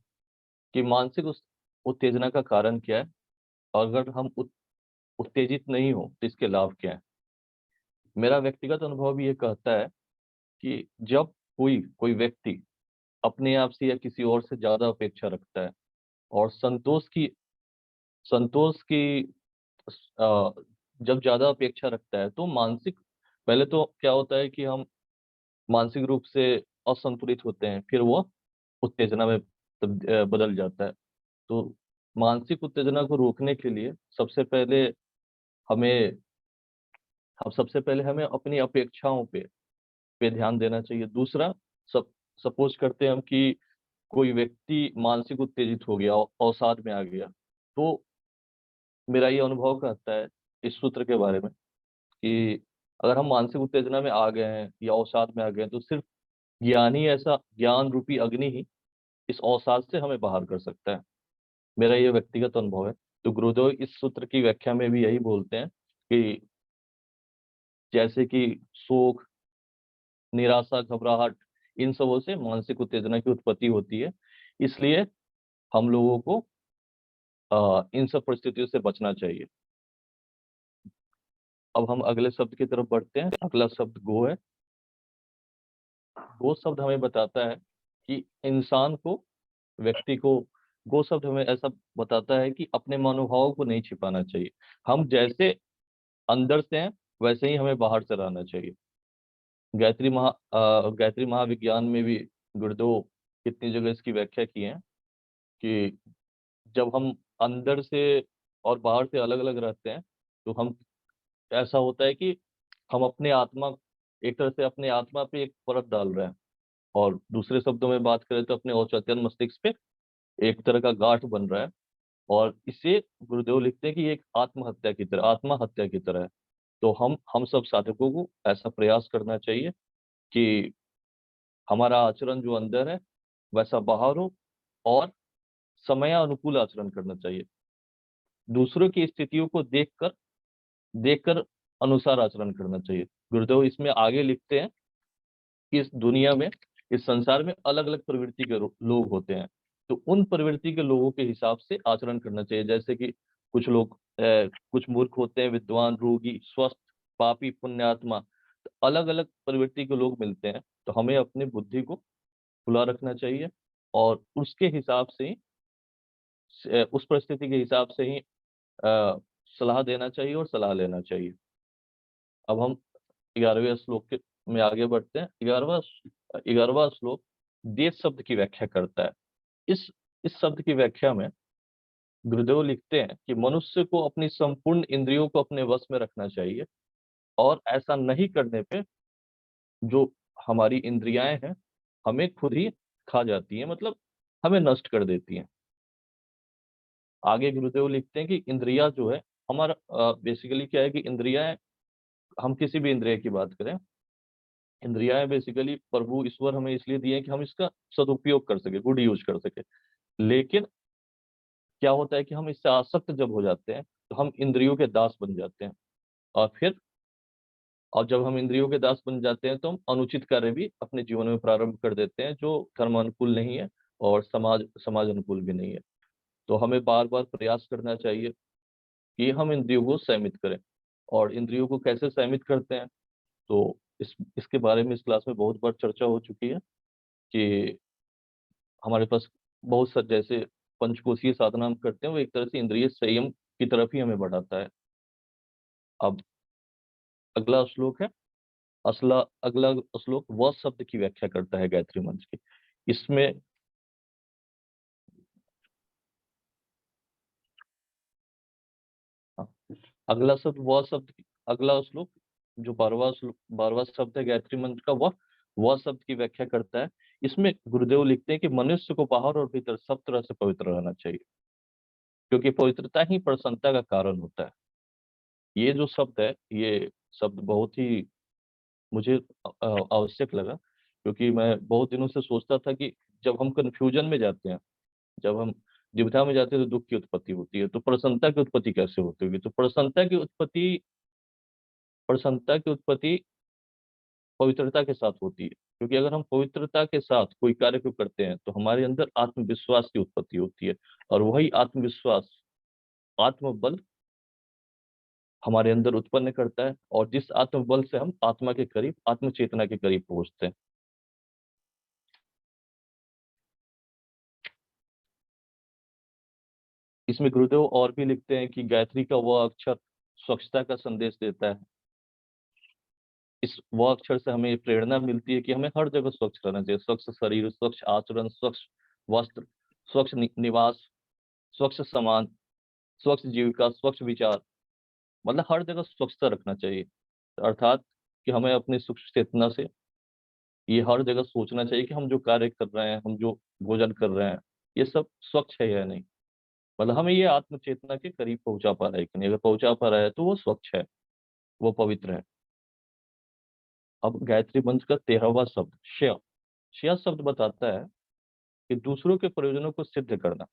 Speaker 3: कि मानसिक उत्तेजना का कारण क्या है और अगर हम उत्तेजित नहीं हो तो इसके लाभ क्या है। मेरा व्यक्तिगत अनुभव ये कहता है कि जब कोई व्यक्ति अपने आप से या किसी और से ज्यादा अपेक्षा रखता है और संतोष की जब ज्यादा अपेक्षा रखता है तो पहले तो क्या होता है कि हम मानसिक रूप से असंतुलित होते हैं, फिर वो उत्तेजना में बदल जाता है। तो मानसिक उत्तेजना को रोकने के लिए सबसे पहले हमें अपनी अपेक्षाओं पे ध्यान देना चाहिए। दूसरा, सपोज करते हैं हम कि कोई व्यक्ति मानसिक उत्तेजित हो गया, अवसाद में आ गया, तो मेरा ये अनुभव कहता है इस सूत्र के बारे में कि अगर हम मानसिक उत्तेजना में आ गए हैं या अवसाद में आ गए हैं, तो सिर्फ ज्ञान ही, ऐसा ज्ञान रूपी अग्नि ही इस अवसाद से हमें बाहर कर सकता है। मेरा ये व्यक्तिगत अनुभव है। तो गुरुदेव इस सूत्र की व्याख्या में भी यही बोलते हैं कि जैसे कि शोक, निराशा, घबराहट, इन सबों से मानसिक उत्तेजना की उत्पत्ति होती है। इसलिए हम लोगों को इन सब परिस्थितियों से बचना चाहिए। अब हम अगले शब्द की तरफ बढ़ते हैं। अगला शब्द गो है। गो शब्द हमें बताता है कि इंसान को, व्यक्ति को, गो शब्द हमें ऐसा बताता है कि अपने मनोभावों को नहीं छिपाना चाहिए। हम जैसे अंदर से हैं वैसे ही हमें बाहर से रहना चाहिए। गायत्री महाविज्ञान में भी गुरुदेव कितनी जगह इसकी व्याख्या की है कि जब हम अंदर से और बाहर से अलग अलग रहते हैं, तो हम, ऐसा होता है कि हम अपने आत्मा, एक तरह से अपने आत्मा पे एक परत डाल रहे हैं, और दूसरे शब्दों में बात करें तो अपने अवचेतन मस्तिष्क पे एक तरह का गांठ बन रहा है। और इसे गुरुदेव लिखते हैं कि ये एक आत्महत्या की तरह, आत्मा हत्या की तरह है। तो हम सब साधकों को ऐसा प्रयास करना चाहिए कि हमारा आचरण जो अंदर है वैसा बाहर हो, और समयानुकूल आचरण करना चाहिए। दूसरों की स्थितियों को देखकर अनुसार आचरण करना चाहिए। गुरुदेव इसमें आगे लिखते हैं कि इस दुनिया में, इस संसार में अलग अलग प्रवृत्ति के लोग होते हैं। तो उन प्रवृत्ति के लोगों के हिसाब से आचरण करना चाहिए। जैसे कि कुछ लोग, कुछ मूर्ख होते हैं, विद्वान, रोगी, स्वस्थ, पापी, पुण्यात्मा। तो अलग अलग प्रवृत्ति के लोग मिलते हैं। तो हमें अपनी बुद्धि को खुला रखना चाहिए, और उसके हिसाब से ही, उस परिस्थिति के हिसाब से ही सलाह देना चाहिए और सलाह लेना चाहिए। अब हम 11वें श्लोक के में आगे बढ़ते हैं। 11वां श्लोक देश शब्द की व्याख्या करता है। इस शब्द की व्याख्या में गुरुदेव लिखते हैं कि मनुष्य को अपनी संपूर्ण इंद्रियों को अपने वश में रखना चाहिए, और ऐसा नहीं करने पे जो हमारी इंद्रियां हैं हमें खुद ही खा जाती हैं, मतलब हमें नष्ट कर देती हैं। आगे गुरुदेव लिखते हैं कि इंद्रिया जो है हमारा, बेसिकली क्या है कि इंद्रियां, हम किसी भी इंद्रिय की बात करें, इंद्रियां बेसिकली प्रभु ईश्वर हमें इसलिए दिए हैं कि हम इसका सदुपयोग कर सके, गुड यूज कर सके। लेकिन क्या होता है कि हम इससे आसक्त जब हो जाते हैं तो हम इंद्रियों के दास बन जाते हैं। और जब हम इंद्रियों के दास बन जाते हैं तो हम अनुचित कार्य भी अपने जीवन में प्रारंभ कर देते हैं, जो धर्म अनुकूल नहीं है और समाज अनुकूल भी नहीं है। तो हमें बार बार प्रयास करना चाहिए कि हम इंद्रियों को संयमित करें। और इंद्रियों को कैसे संयमित करते हैं, तो इसके बारे में इस क्लास में बहुत बार चर्चा हो चुकी है कि हमारे पास बहुत सारे, जैसे पंचकोशीय साधना हम करते हैं, वो एक तरह से इंद्रिय संयम की तरफ ही हमें बढ़ाता है। अब अगला श्लोक है, अगला श्लोक वह शब्द की व्याख्या करता है गायत्री मंत्र की। इसमें हाँ, अगला श्लोक जो 12वां शब्द है गायत्री मंत्र का, वह शब्द की व्याख्या करता है। इसमें गुरुदेव लिखते हैं कि मनुष्य को बाहर और भीतर सब तरह से पवित्र रहना चाहिए, क्योंकि पवित्रता ही प्रसन्नता का कारण होता है। ये जो शब्द है, ये शब्द बहुत ही मुझे आवश्यक लगा, क्योंकि मैं बहुत दिनों से सोचता था कि जब हम कंफ्यूजन में जाते हैं, जब हम दुविधा में जाते हैं, तो दुख की उत्पत्ति होती है। तो प्रसन्नता की उत्पत्ति कैसे होती होगी? तो प्रसन्नता की उत्पत्ति पवित्रता के साथ होती है। क्योंकि अगर हम पवित्रता के साथ कोई कार्य को करते हैं तो हमारे अंदर आत्मविश्वास की उत्पत्ति होती है, और वही आत्मविश्वास, आत्मबल हमारे अंदर उत्पन्न करता है, और जिस आत्मबल से हम आत्मा के करीब, आत्म चेतना के करीब पहुंचते हैं। इसमें गुरुदेव और भी लिखते हैं कि गायत्री का वह अक्षर स्वच्छता का संदेश देता है। इस वह अक्षर से हमें प्रेरणा मिलती है कि हमें हर जगह स्वच्छ रहना चाहिए। स्वच्छ शरीर, स्वच्छ आचरण, स्वच्छ वस्त्र, स्वच्छ निवास, स्वच्छ सामान, स्वच्छ जीविका, स्वच्छ विचार, मतलब हर जगह स्वच्छता रखना चाहिए। अर्थात कि हमें अपनी सूक्ष्म चेतना से ये हर जगह सोचना चाहिए कि हम जो कार्य कर रहे हैं, हम जो भोजन कर रहे हैं, ये सब स्वच्छ है या नहीं। मतलब हमें ये आत्म चेतना के करीब पहुंचा पा रहा है कि नहीं। अगर पहुंचा पा रहा है तो वो स्वच्छ है, वो पवित्र है। अब गायत्री मंत्र का 13वां शब्द श्रेय। श्रेय शब्द बताता है कि दूसरों के प्रयोजनों को सिद्ध करना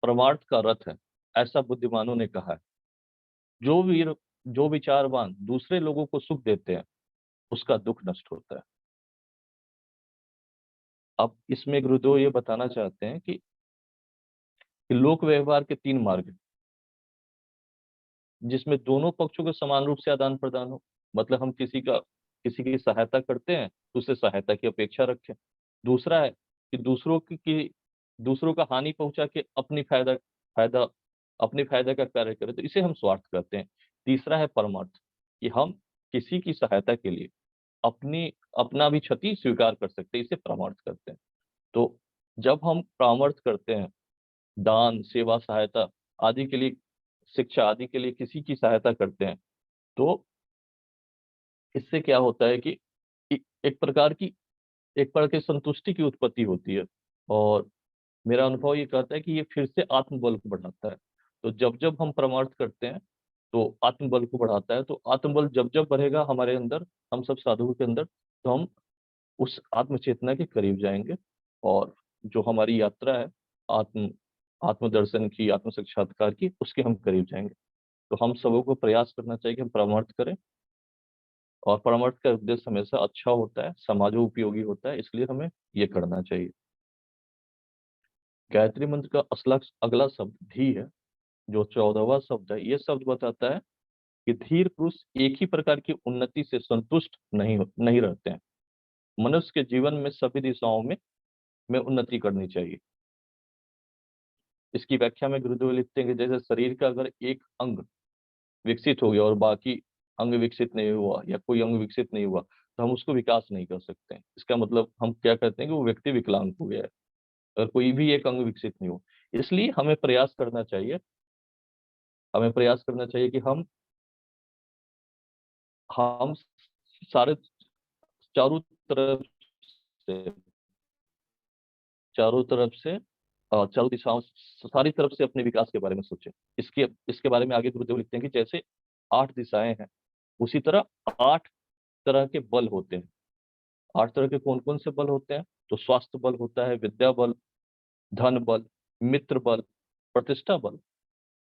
Speaker 3: परमार्थ का रथ है, ऐसा बुद्धिमानों ने कहा है। जो विचारवान दूसरे लोगों को सुख देते हैं उसका दुख नष्ट होता है। अब इसमें गुरुदेव ये बताना चाहते हैं कि लोक व्यवहार के 3 मार्ग हैं, जिसमें दोनों पक्षों के समान रूप से आदान प्रदान हो। मतलब हम किसी की सहायता करते हैं तो उससे सहायता की अपेक्षा रखें। दूसरा है कि दूसरों का हानि पहुंचा के फायदा अपने फायदा का कार्य करें, तो इसे हम स्वार्थ कहते हैं। तीसरा है परमार्थ, कि हम किसी की सहायता के लिए अपना भी क्षति स्वीकार कर सकते हैं, इसे परमार्थ करते हैं। तो जब हम परामर्श करते हैं, दान, सेवा, सहायता आदि के लिए, शिक्षा आदि के लिए किसी की सहायता करते हैं, तो इससे क्या होता है कि इ- एक प्रकार की एक प्रकार की संतुष्टि की उत्पत्ति होती है। और मेरा अनुभव ये कहता है कि ये फिर से आत्मबल को बढ़ाता है। तो जब जब हम परमार्थ करते हैं तो आत्मबल को बढ़ाता है। तो आत्मबल जब जब बढ़ेगा हमारे अंदर, हम सब साधुओं के अंदर, तो हम उस आत्म चेतना के करीब जाएंगे। और जो हमारी यात्रा है आत्म आत्मदर्शन की, आत्म साक्षात्कार की, उसके हम करीब जाएंगे। तो हम सबों को प्रयास करना चाहिए कि हम परमार्थ करें। और परमार्थ का उद्देश्य हमेशा अच्छा होता है, समाजो उपयोगी होता है, इसलिए हमें ये करना चाहिए। गायत्री मंत्र का अगला शब्द धी है, जो 14वां शब्द है। ये शब्द बताता है कि धीर पुरुष एक ही प्रकार की उन्नति से संतुष्ट नहीं रहते हैं। मनुष्य के जीवन में सभी दिशाओं में उन्नति करनी चाहिए। इसकी व्याख्या में गुरुदेव लिखते हैं कि जैसे शरीर का अगर एक अंग विकसित हो गया और बाकी अंग विकसित नहीं हुआ, या कोई अंग विकसित नहीं हुआ, तो हम उसको विकास नहीं कर सकते हैं। इसका मतलब हम क्या कहते हैं कि वो व्यक्ति विकलांग हो गया है, अगर कोई भी एक अंग विकसित नहीं हो। इसलिए हमें प्रयास करना चाहिए कि हम सारे चारों तरफ से चारों तरफ से चारों दिशाओं सारी तरफ से अपने विकास के बारे में सोचें। इसके बारे में आगे गुरुदेव लिखते हैं कि जैसे 8 दिशाएं हैं, उसी तरह 8 तरह के बल होते हैं। 8 तरह के कौन कौन से बल होते हैं? तो स्वास्थ्य बल होता है, विद्या बल, धन बल, मित्र बल, प्रतिष्ठा बल,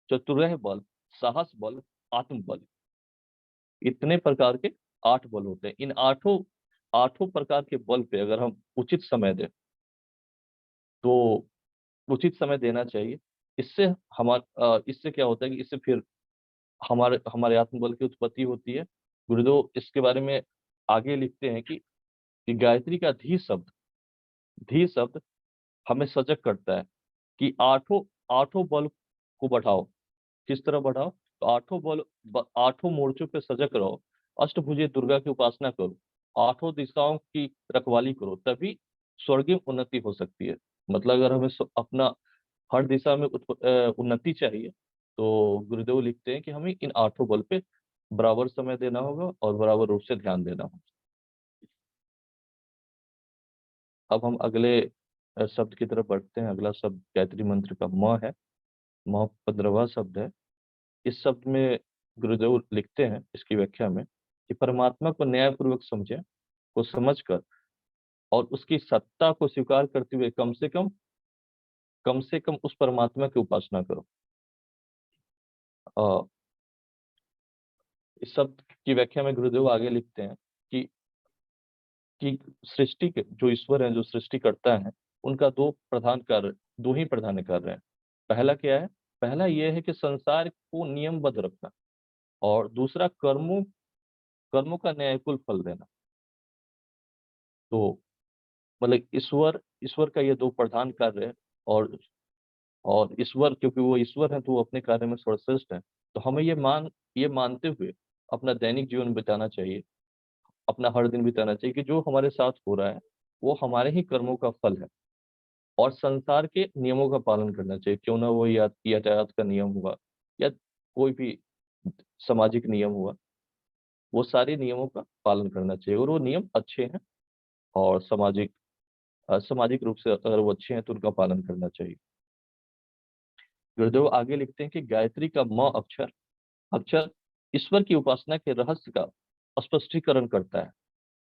Speaker 3: चतुरह बल, साहस बल, आत्म बल। इतने प्रकार के 8 बल होते हैं। इन आठों प्रकार के बल पे अगर हम उचित समय दें, तो उचित समय देना चाहिए। इससे क्या होता है कि इससे फिर हमारे हमारे आत्मबल की उत्पत्ति होती है। गुरुदेव इसके बारे में आगे लिखते हैं कि गायत्री का धी शब्द हमें सजग करता है कि आठों आठों बल को बढ़ाओ। किस तरह बढ़ाओ? तो आठों मोर्चों पे सजग रहो, अष्टभुजी दुर्गा की उपासना करो, आठों दिशाओं की रखवाली करो, तभी स्वर्गीय उन्नति हो सकती है। मतलब अगर हमें अपना हर दिशा में उन्नति चाहिए, तो गुरुदेव लिखते हैं कि हमें इन आठों बल पे बराबर समय देना होगा और बराबर रूप से ध्यान देना होगा। अब हम अगले शब्द की तरफ बढ़ते हैं। अगला शब्द गायत्री मंत्र का म है। म 15वां शब्द है। इस शब्द में गुरुदेव लिखते हैं इसकी व्याख्या में कि परमात्मा को न्यायपूर्वक समझें, को समझकर और उसकी सत्ता को स्वीकार करते हुए कम से कम उस परमात्मा की उपासना करो। अ, इस शब्द की व्याख्या में गुरुदेव आगे लिखते हैं कि कि सृष्टि के जो ईश्वर हैं, जो सृष्टि करता है, उनका दो ही प्रधान कार्य है। पहला क्या है? पहला यह है कि संसार को नियमबद्ध रखना, और दूसरा कर्मों का न्यायपूर्ण फल देना। तो मतलब ईश्वर का ये दो प्रधान कार्य है। और ईश्वर, क्योंकि वो ईश्वर है तो वो अपने कार्य में सर्वश्रेष्ठ है। तो हमें ये मानते हुए अपना दैनिक जीवन बिताना चाहिए, अपना हर दिन बिताना चाहिए कि जो हमारे साथ हो रहा है वो हमारे ही कर्मों का फल है। और संसार के नियमों का पालन करना चाहिए, क्यों ना वो यातायात का नियम हुआ या कोई भी सामाजिक नियम हुआ, वो सारे नियमों का पालन करना चाहिए। और वो नियम अच्छे हैं और सामाजिक रूप से अगर वो अच्छे हैं तो उनका पालन करना चाहिए। गुरुदेव आगे लिखते हैं कि गायत्री का म अक्षर ईश्वर की उपासना के रहस्य का स्पष्टीकरण करता है।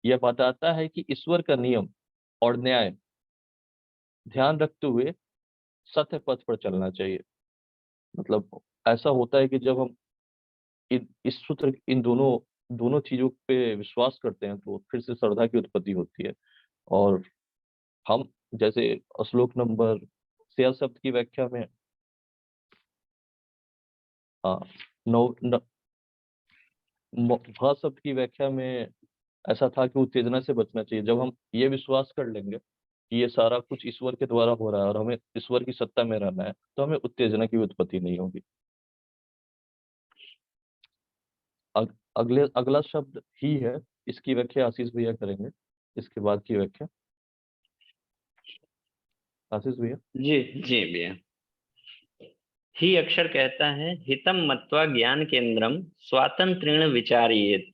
Speaker 3: यह बताता है कि ईश्वर का नियम और न्याय ध्यान रखते हुए सत्य पथ पर चलना चाहिए। मतलब ऐसा होता है कि जब हम इस सूत्र इन दोनों दोनों चीजों पे विश्वास करते हैं तो फिर से श्रद्धा की उत्पत्ति होती है। और हम जैसे श्लोक नंबर 6 शब्द की व्याख्या में हाँ, भा शब्द की व्याख्या में ऐसा था कि उत्तेजना से बचना चाहिए। जब हम ये विश्वास कर लेंगे कि ये सारा कुछ ईश्वर के द्वारा हो रहा है और हमें ईश्वर की सत्ता में रहना है, तो हमें उत्तेजना की उत्पत्ति नहीं होगी। अगला शब्द ही है, इसकी व्याख्या आशीष भैया करेंगे। इसके बाद की व्याख्या आशीष भैया।
Speaker 1: जी जी भैया। ही अक्षर कहता है हितम मत्वा ज्ञान केंद्रम स्वातंत्रेण विचारयेत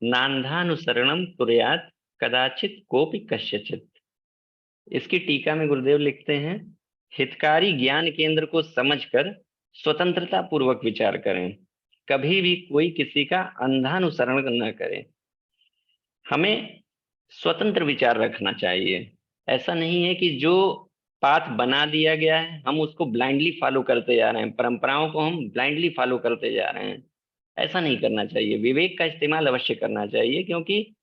Speaker 1: नान्धानुसरणम कुर्यात कदाचित कोपि कस्यचित। इसकी टीका में गुरुदेव लिखते हैं, हितकारी ज्ञान केंद्र को समझकर स्वतंत्रता पूर्वक विचार करें, कभी भी कोई किसी का अंधानुसरण न करे। हमें स्वतंत्र विचार रखना चाहिए। ऐसा नहीं है कि जो पाथ बना दिया गया है हम उसको ब्लाइंडली फॉलो करते जा रहे हैं, परंपराओं को हम ब्लाइंडली फॉलो करते जा रहे हैं। ऐसा नहीं करना चाहिए। विवेक का इस्तेमाल अवश्य करना चाहिए, क्योंकि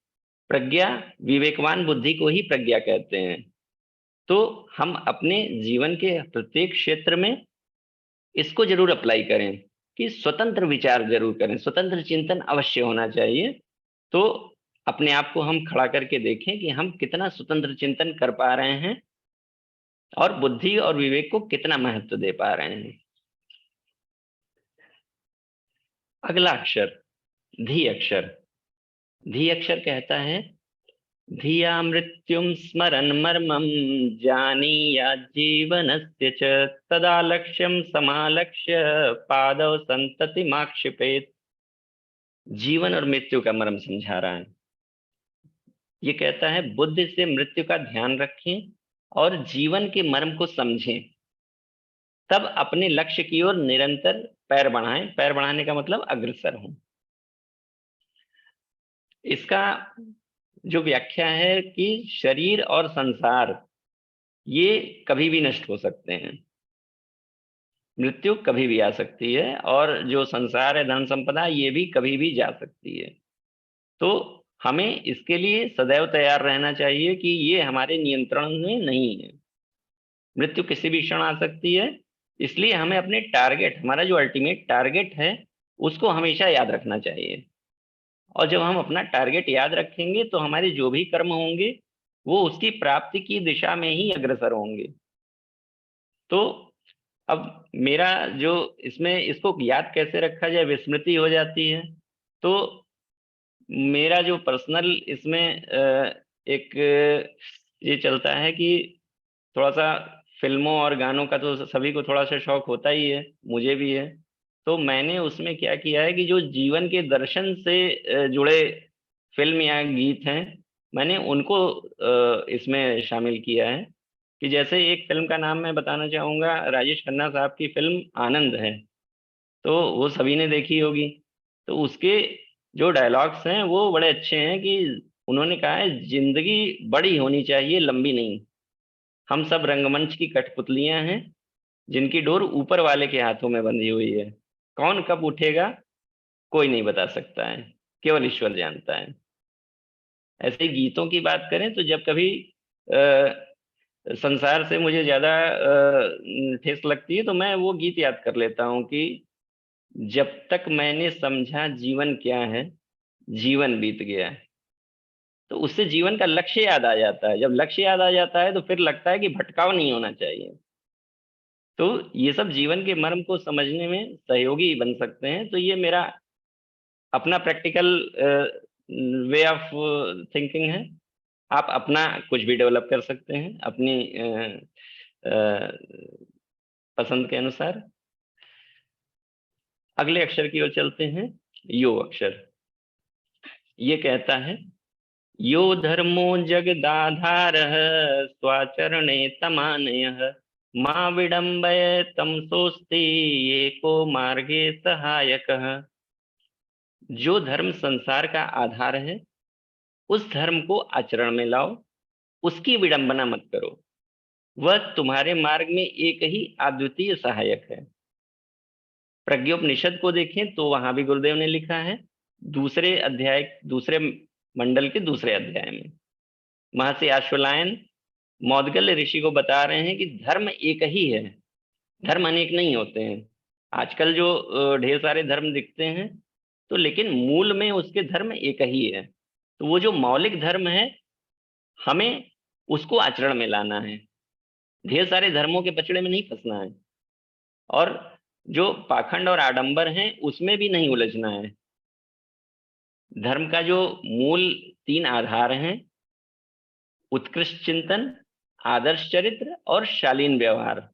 Speaker 1: प्रज्ञा, विवेकवान बुद्धि को ही प्रज्ञा कहते हैं। तो हम अपने जीवन के प्रत्येक क्षेत्र में इसको जरूर अप्लाई करें कि स्वतंत्र विचार जरूर करें, स्वतंत्र चिंतन अवश्य होना चाहिए। तो अपने आप को हम खड़ा करके देखें कि हम कितना स्वतंत्र चिंतन कर पा रहे हैं और बुद्धि और विवेक को कितना महत्व दे पा रहे हैं। अगला अक्षर धी अक्षर। धी अक्षर कहता है धिया मृत्युम स्मरन् मर्मम जानीयात् जीवनस्य च तदा लक्ष्यम समालक्ष्य पादौ संततिमाक्षिपेत्। जीवन और मृत्यु का मर्म समझा रहा है। ये कहता है बुद्धि से मृत्यु का ध्यान रखें और जीवन के मर्म को समझें, तब अपने लक्ष्य की ओर निरंतर पैर बढ़ाएं। पैर बढ़ाने का मतलब अग्रसर हों। इसका जो व्याख्या है कि शरीर और संसार ये कभी भी नष्ट हो सकते हैं, मृत्यु कभी भी आ सकती है, और जो संसार है, धन संपदा, ये भी कभी भी जा सकती है। तो हमें इसके लिए सदैव तैयार रहना चाहिए कि ये हमारे नियंत्रण में नहीं है। मृत्यु किसी भी क्षण आ सकती है, इसलिए हमें अपने टारगेट, हमारा जो अल्टीमेट टारगेट है, उसको हमेशा याद रखना चाहिए। और जब हम अपना टारगेट याद रखेंगे तो हमारे जो भी कर्म होंगे वो उसकी प्राप्ति की दिशा में ही अग्रसर होंगे। तो अब मेरा जो इसमें इसको याद कैसे रखा जाए, विस्मृति हो जाती है। तो मेरा जो पर्सनल इसमें एक ये चलता है कि थोड़ा सा फिल्मों और गानों का तो सभी को थोड़ा सा शौक होता ही है, मुझे भी है। तो मैंने उसमें क्या किया है कि जो जीवन के दर्शन से जुड़े फिल्म या गीत हैं, मैंने उनको इसमें शामिल किया है। कि जैसे एक फिल्म का नाम मैं बताना चाहूँगा, राजेश खन्ना साहब की फिल्म आनंद है, तो वो सभी ने देखी होगी। तो उसके जो डायलॉग्स हैं वो बड़े अच्छे हैं कि उन्होंने कहा है जिंदगी बड़ी होनी चाहिए, लंबी नहीं। हम सब रंगमंच की कठपुतलियां हैं जिनकी डोर ऊपर वाले के हाथों में बंधी हुई है। कौन कब उठेगा कोई नहीं बता सकता है, केवल ईश्वर जानता है। ऐसे ही गीतों की बात करें तो जब कभी संसार से मुझे ज्यादा ठेस लगती है तो मैं वो गीत याद कर लेता हूँ कि जब तक मैंने समझा जीवन क्या है, जीवन बीत गया। तो उससे जीवन का लक्ष्य याद आ जाता है। जब लक्ष्य याद आ जाता है तो फिर लगता है कि भटकाव नहीं होना चाहिए। तो ये सब जीवन के मर्म को समझने में सहयोगी बन सकते हैं। तो ये मेरा अपना प्रैक्टिकल वे ऑफ थिंकिंग है। आप अपना कुछ भी डेवलप कर सकते हैं अपनी पसंद के अनुसार। अगले अक्षर की ओर चलते हैं, यो अक्षर। ये कहता है यो धर्मो जगदाधारः स्वाचरणे तमानयः मा विडम्बय तमसोऽस्ति एको मार्गे सहायकः। जो धर्म संसार का आधार है उस धर्म को आचरण में लाओ, उसकी विडंबना मत करो, वह तुम्हारे मार्ग में एक ही अद्वितीय सहायक है। प्रज्ञोपनिषद को देखें तो वहां भी गुरुदेव ने लिखा है, दूसरे अध्याय, दूसरे मंडल के दूसरे अध्याय में महर्षि अश्वलायन मौदगल्य ऋषि को बता रहे हैं कि धर्म एक ही है, धर्म अनेक नहीं होते हैं। आजकल जो ढेर सारे धर्म दिखते हैं, तो लेकिन मूल में उसके धर्म एक ही है। तो वो जो मौलिक धर्म है, हमें उसको आचरण में लाना है, ढेर सारे धर्मों के पचड़े में नहीं फंसना है, और जो पाखंड और आडंबर हैं उसमें भी नहीं उलझना है। धर्म का जो मूल 3 आधार हैं, उत्कृष्ट चिंतन, आदर्श चरित्र और शालीन व्यवहार,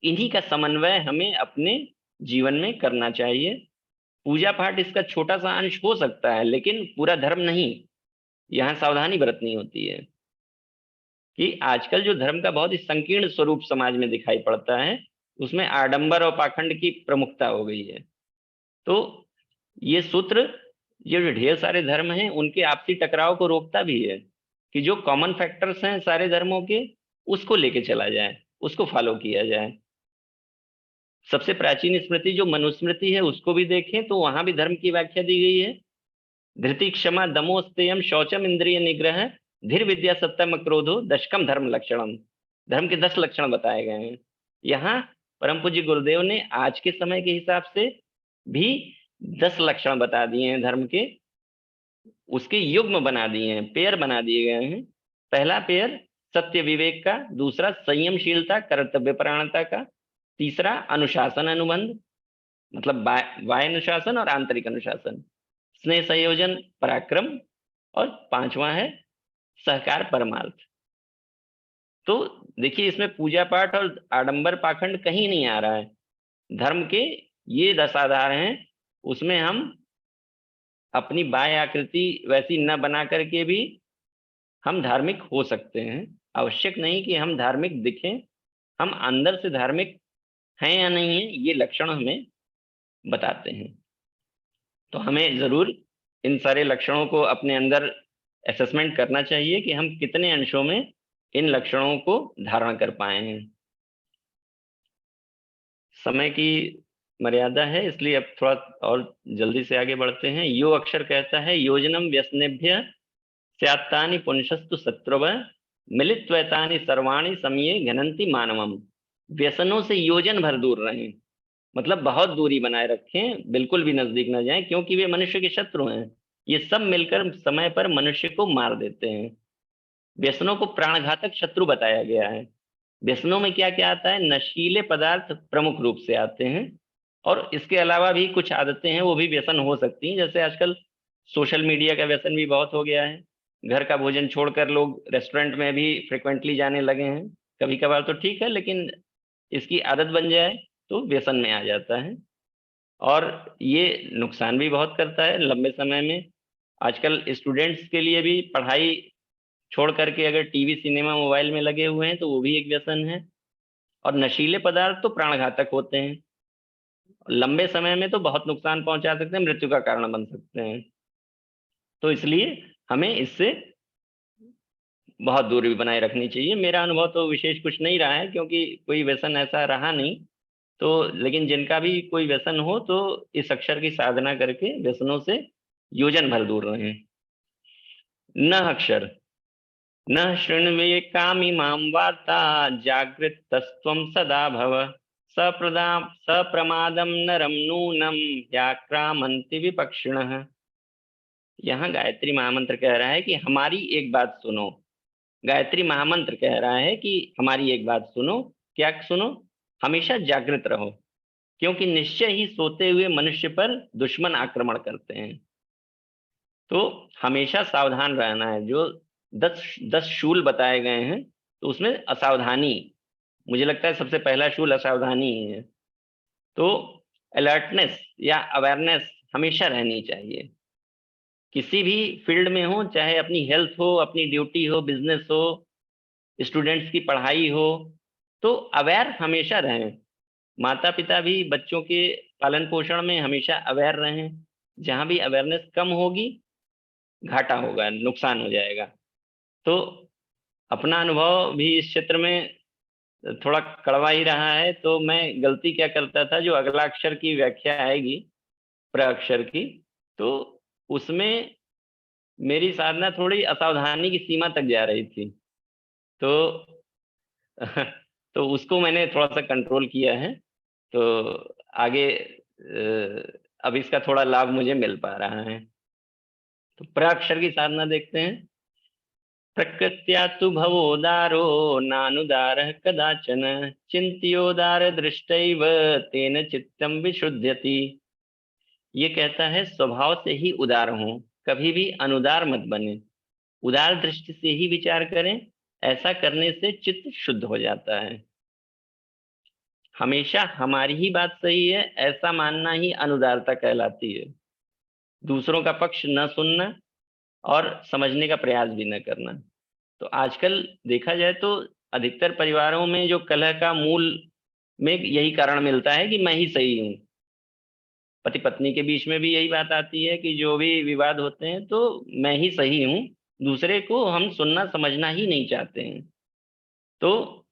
Speaker 1: इन्हीं का समन्वय हमें अपने जीवन में करना चाहिए। पूजा पाठ इसका छोटा सा अंश हो सकता है, लेकिन पूरा धर्म नहीं। यहाँ सावधानी बरतनी होती है कि आजकल जो धर्म का बहुत ही संकीर्ण स्वरूप समाज में दिखाई पड़ता है, उसमें आडंबर और पाखंड की प्रमुखता हो गई है। तो ये सूत्र, ये जो ढेर सारे धर्म हैं, उनके आपसी टकराव को रोकता भी है कि जो कॉमन फैक्टर्स हैं सारे धर्मों के, उसको लेके चला जाए, उसको फॉलो किया जाए। सबसे प्राचीन स्मृति जो मनुस्मृति है उसको भी देखें तो वहां भी धर्म की व्याख्या दी गई है। धृति, क्षमा, दमो, स्तेयम, शौचम, इंद्रिय निग्रह, धीर, विद्या, सत्यम, क्रोधो, दशकम धर्म लक्षणम। धर्म के 10 लक्षण बताए गए हैं। यहाँ परम पूज्य गुरुदेव ने आज के समय के हिसाब से भी 10 लक्षण बता दिए हैं धर्म के, उसके युग्म बना दिए हैं, पेयर बना दिए गए हैं। पहला पेयर सत्य विवेक का, दूसरा संयमशीलता कर्तव्य परायणता का, तीसरा अनुशासन अनुबंध, मतलब बाह्य अनुशासन और आंतरिक अनुशासन, स्नेह संयोजन पराक्रम, और 5वां है सहकार परमार्थ। तो देखिए, इसमें पूजा पाठ और आडंबर पाखंड कहीं नहीं आ रहा है। धर्म के ये 10 आधार हैं, उसमें हम अपनी बाह्य आकृति वैसी न बना करके भी हम धार्मिक हो सकते हैं। आवश्यक नहीं कि हम धार्मिक दिखें, हम अंदर से धार्मिक हैं या नहीं है, ये लक्षण हमें बताते हैं। तो हमें जरूर इन सारे लक्षणों को अपने अंदर असेसमेंट करना चाहिए कि हम कितने अंशों में इन लक्षणों को धारण कर पाए हैं। समय की मर्यादा है, इसलिए अब थोड़ा और जल्दी से आगे बढ़ते हैं। यो अक्षर कहता है, योजनम व्यसनेभ्य स्यात्तानि पुंसस्तु शत्रुव मिलित्वैतानि सर्वाणि समये घनंति मानवम। व्यसनों से योजन भर दूर रहें, मतलब बहुत दूरी बनाए रखें, बिल्कुल भी नजदीक न जाएं, क्योंकि वे मनुष्य के शत्रु हैं। ये सब मिलकर समय पर मनुष्य को मार देते हैं। व्यसनों को प्राणघातक शत्रु बताया गया है। व्यसनों में क्या क्या आता है? नशीले पदार्थ प्रमुख रूप से आते हैं, और इसके अलावा भी कुछ आदतें हैं, वो भी व्यसन हो सकती हैं। जैसे आजकल सोशल मीडिया का व्यसन भी बहुत हो गया है। घर का भोजन छोड़कर लोग रेस्टोरेंट में भी फ्रिक्वेंटली जाने लगे हैं। कभी कभार तो ठीक है, लेकिन इसकी आदत बन जाए तो व्यसन में आ जाता है, और ये नुकसान भी बहुत करता है लंबे समय में। आजकल स्टूडेंट्स के लिए भी पढ़ाई छोड़ करके अगर टीवी, सिनेमा, मोबाइल में लगे हुए हैं तो वो भी एक व्यसन है। और नशीले पदार्थ तो प्राणघातक होते हैं, लंबे समय में तो बहुत नुकसान पहुंचा सकते हैं, मृत्यु का कारण बन सकते हैं। तो इसलिए हमें इससे बहुत दूरी बनाए रखनी चाहिए। मेरा अनुभव तो विशेष कुछ नहीं रहा है, क्योंकि कोई व्यसन ऐसा रहा नहीं। तो लेकिन जिनका भी कोई व्यसन हो तो इस अक्षर की साधना करके व्यसनों से योजन भर दूर रहें। न अक्षर, न शृण्वे कामिमां वार्ता जागृतस्त्वं सदा भव सप्रमादं नरं नूनं व्याक्रामन्ति विपक्षिणः। यहाँ गायत्री महामंत्र कह रहा है कि हमारी एक बात सुनो। गायत्री महामंत्र कह रहा है कि हमारी एक बात सुनो। क्या सुनो? हमेशा जागृत रहो, क्योंकि निश्चय ही सोते हुए मनुष्य पर दुश्मन आक्रमण करते हैं। तो हमेशा सावधान रहना है। जो 10 शूल बताए गए हैं, तो उसमें असावधानी, मुझे लगता है सबसे पहला शूल असावधानी ही है। तो अलर्टनेस या अवेयरनेस हमेशा रहनी चाहिए, किसी भी फील्ड में हो, चाहे अपनी हेल्थ हो, अपनी ड्यूटी हो, बिजनेस हो, स्टूडेंट्स की पढ़ाई हो, तो अवेयर हमेशा रहें। माता पिता भी बच्चों के पालन पोषण में हमेशा अवेयर रहें। जहां भी अवेयरनेस कम होगी घाटा होगा, नुकसान हो जाएगा। तो अपना अनुभव भी इस क्षेत्र में थोड़ा कड़वा ही रहा है। तो मैं गलती क्या करता था, जो अगला अक्षर की व्याख्या आएगी प्र अक्षर की, तो उसमें मेरी साधना थोड़ी असावधानी की सीमा तक जा रही थी। तो तो उसको मैंने थोड़ा सा कंट्रोल किया है। तो आगे अब इसका थोड़ा लाभ मुझे मिल पा रहा है। तो प्र अक्षर की साधना देखते हैं। प्रकृत्या तु भवोदारो नानुदारः कदाचन चिन्त्योदार दृष्टैव तेन चित्तम विशुध्यति। ये कहता है स्वभाव से ही उदार हो, कभी भी अनुदार मत बने, उदार दृष्टि से ही विचार करें, ऐसा करने से चित्त शुद्ध हो जाता है। हमेशा हमारी ही बात सही है ऐसा मानना ही अनुदारता कहलाती है। दूसरों का पक्ष न सुनना और समझने का प्रयास भी न करना। तो आजकल देखा जाए तो अधिकतर परिवारों में जो कलह का मूल में यही कारण मिलता है कि मैं ही सही हूँ। पति पत्नी के बीच में भी यही बात आती है कि जो भी विवाद होते हैं तो मैं ही सही हूँ, दूसरे को हम सुनना समझना ही नहीं चाहते हैं। तो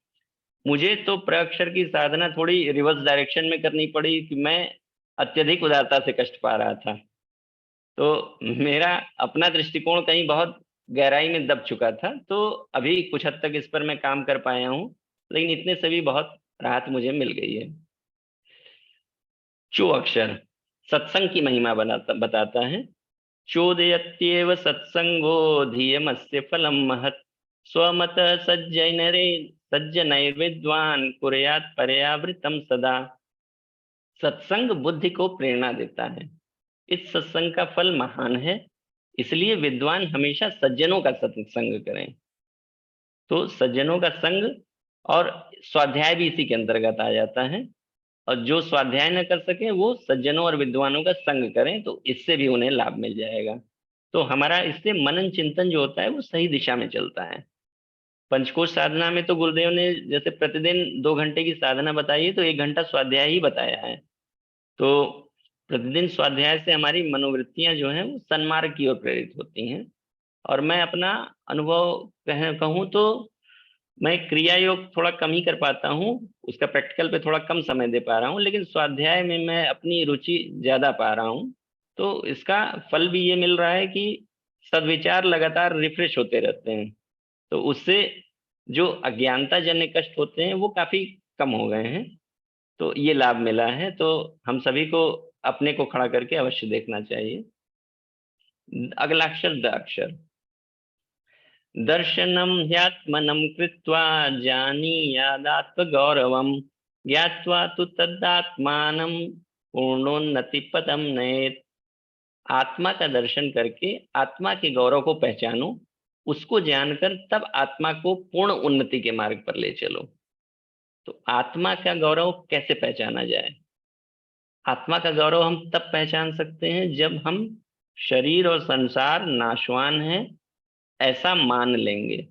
Speaker 1: मुझे तो प्रअक्षर की साधना थोड़ी रिवर्स डायरेक्शन में करनी पड़ी कि मैं अत्यधिक उदारता से कष्ट पा रहा था। तो मेरा अपना दृष्टिकोण कहीं बहुत गहराई में दब चुका था। तो अभी कुछ हद तक इस पर मैं काम कर पाया हूँ, लेकिन इतने से भी बहुत राहत मुझे मिल गई है। चो अक्षर सत्संग की महिमा बताता है। चोदयत्येव सत्संगो धीयमस्य फलम महत् स्वमत सज्जनैर्विद्वान् कुर्यात् पर्यावृतम सदा। सत्संग बुद्धि को प्रेरणा देता है, इस सत्संग का फल महान है, इसलिए विद्वान हमेशा सज्जनों का सत्संग करें। तो सज्जनों का संग और स्वाध्याय भी इसी के अंतर्गत आ जाता है। और जो स्वाध्याय न कर सके वो सज्जनों और विद्वानों का संग करें, तो इससे भी उन्हें लाभ मिल जाएगा। तो हमारा इससे मनन चिंतन जो होता है वो सही दिशा में चलता है। पंचकोश साधना में तो गुरुदेव ने जैसे प्रतिदिन 2 घंटे की साधना बताई है, तो 1 घंटा स्वाध्याय ही बताया है। तो प्रतिदिन स्वाध्याय से हमारी मनोवृत्तियां जो हैं वो सन्मार्ग की ओर प्रेरित होती हैं। और मैं अपना अनुभव कहूँ तो मैं क्रिया योग थोड़ा कम ही कर पाता हूँ, उसका प्रैक्टिकल पे थोड़ा कम समय दे पा रहा हूँ, लेकिन स्वाध्याय में मैं अपनी रुचि ज्यादा पा रहा हूँ। तो इसका फल भी ये मिल रहा है कि सद्विचार लगातार रिफ्रेश होते रहते हैं। तो उससे जो अज्ञानता जन्य कष्ट होते हैं वो काफी कम हो गए हैं। तो ये लाभ मिला है। तो हम सभी को अपने को खड़ा करके अवश्य देखना चाहिए। अगला अक्षर द अक्षर। दर्शनम ह्यात्मनं कृत्वा जानीयादात्म गौरवम ज्ञात्वा तु तदात्मानं पूर्णोन्नति पदम नयेत्। आत्मा का दर्शन करके आत्मा के गौरव को पहचानो, उसको जानकर तब आत्मा को पूर्ण उन्नति के मार्ग पर ले चलो। तो आत्मा का गौरव कैसे पहचाना जाए? आत्मा का गौरव हम तब पहचान सकते हैं जब हम शरीर और संसार नाशवान है ऐसा मान लेंगे।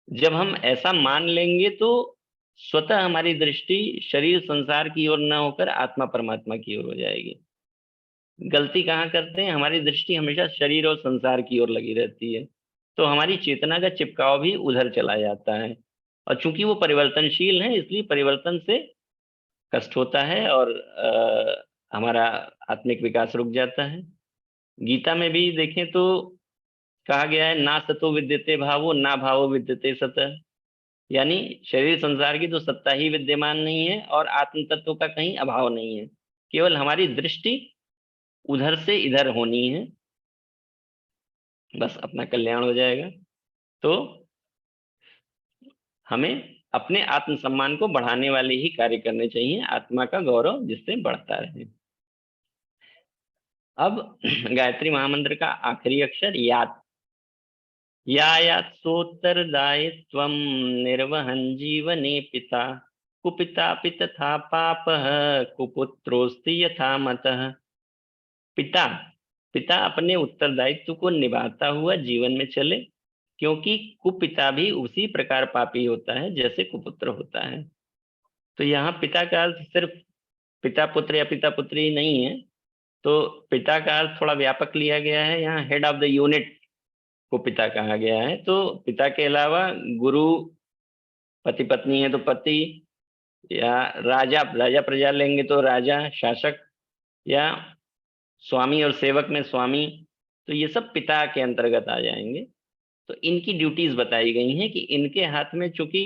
Speaker 1: जब हम ऐसा मान लेंगे तो स्वतः हमारी दृष्टि शरीर संसार की ओर न होकर आत्मा परमात्मा की ओर हो जाएगी। गलती कहाँ करते हैं, हमारी दृष्टि हमेशा शरीर और संसार की ओर लगी रहती है, तो हमारी चेतना का चिपकाव भी उधर चला जाता है। और चूंकि वो परिवर्तनशील है इसलिए परिवर्तन से कष्ट होता है और हमारा आत्मिक विकास रुक जाता है। गीता में भी देखें तो कहा गया है ना सतो विद्यते भावो ना भावो विद्यते सत। यानी शरीर संसार की तो सत्ता ही विद्यमान नहीं है और आत्म तत्व का कहीं अभाव नहीं है, केवल हमारी दृष्टि उधर से इधर होनी है, बस अपना कल्याण हो जाएगा। तो हमें अपने आत्म सम्मान को बढ़ाने वाले ही कार्य करने चाहिए, आत्मा का गौरव जिससे बढ़ता रहे। अब गायत्री महामंत्र का आखिरी अक्षर यात्। यायात्सोत्तरदायित्वं निर्वहन् जीवने पिता कुपितापि तथा पापः कुपुत्रोऽस्ति यथा मतः। पिता पिता अपने उत्तरदायित्व को निभाता हुआ जीवन में चले, क्योंकि कुपिता भी उसी प्रकार पापी होता है जैसे कुपुत्र होता है। तो यहाँ पिता का अर्थ सिर्फ पिता पुत्र या पिता पुत्री नहीं है, तो पिता का अर्थ थोड़ा व्यापक लिया गया है, यहाँ हेड ऑफ द यूनिट को पिता कहा गया है। तो पिता के अलावा गुरु, पति पत्नी है तो पति, या राजा, राजा प्रजा लेंगे तो राजा शासक, या स्वामी और सेवक में स्वामी, तो ये सब पिता के अंतर्गत आ जाएंगे। तो इनकी ड्यूटीज बताई गई हैं कि इनके हाथ में चूंकि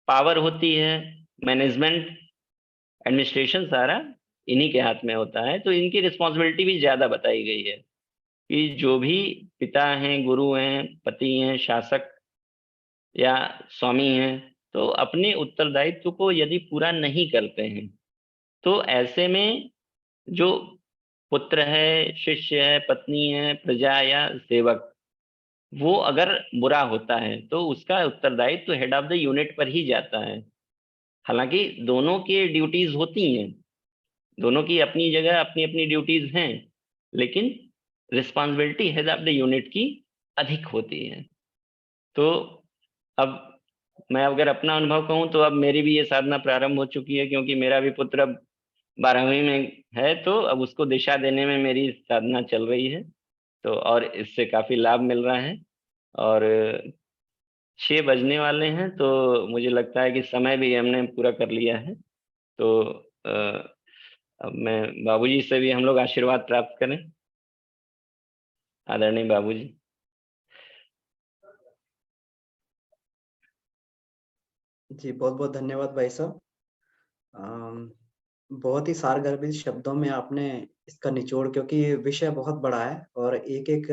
Speaker 1: पावर होती है, मैनेजमेंट, एडमिनिस्ट्रेशन सारा इन्हीं के हाथ में होता है, तो इनकी रिस्पॉन्सिबिलिटी भी ज्यादा बताई गई है कि जो भी पिता हैं, गुरु हैं, पति हैं, शासक या स्वामी हैं, तो अपने उत्तरदायित्व को यदि पूरा नहीं करते हैं तो ऐसे में जो पुत्र है, शिष्य है, पत्नी है, प्रजा या सेवक, वो अगर बुरा होता है तो उसका उत्तरदायित्व हेड ऑफ द यूनिट पर ही जाता है। हालांकि दोनों की ड्यूटीज होती हैं, दोनों की अपनी जगह अपनी अपनी ड्यूटीज हैं, लेकिन responsibility head of the unit की अधिक होती है। तो अब मैं अगर अपना अनुभव कहूँ तो अब मेरी भी ये साधना प्रारंभ हो चुकी है, क्योंकि मेरा भी पुत्र अब 12वीं में है, तो अब उसको दिशा देने में मेरी साधना चल रही है। तो और इससे काफी लाभ मिल रहा है। और 6 बजने वाले हैं, तो मुझे लगता है कि समय भी हमने पूरा कर लिया है। तो अब मैं बाबूजी से भी हम लोग आशीर्वाद प्राप्त करें। आदरणीय बाबूजी।
Speaker 4: जी, बहुत बहुत धन्यवाद भाई साहब। बहुत ही सारगर्भित शब्दों में आपने इसका निचोड़, क्योंकि ये विषय बहुत बड़ा है और एक एक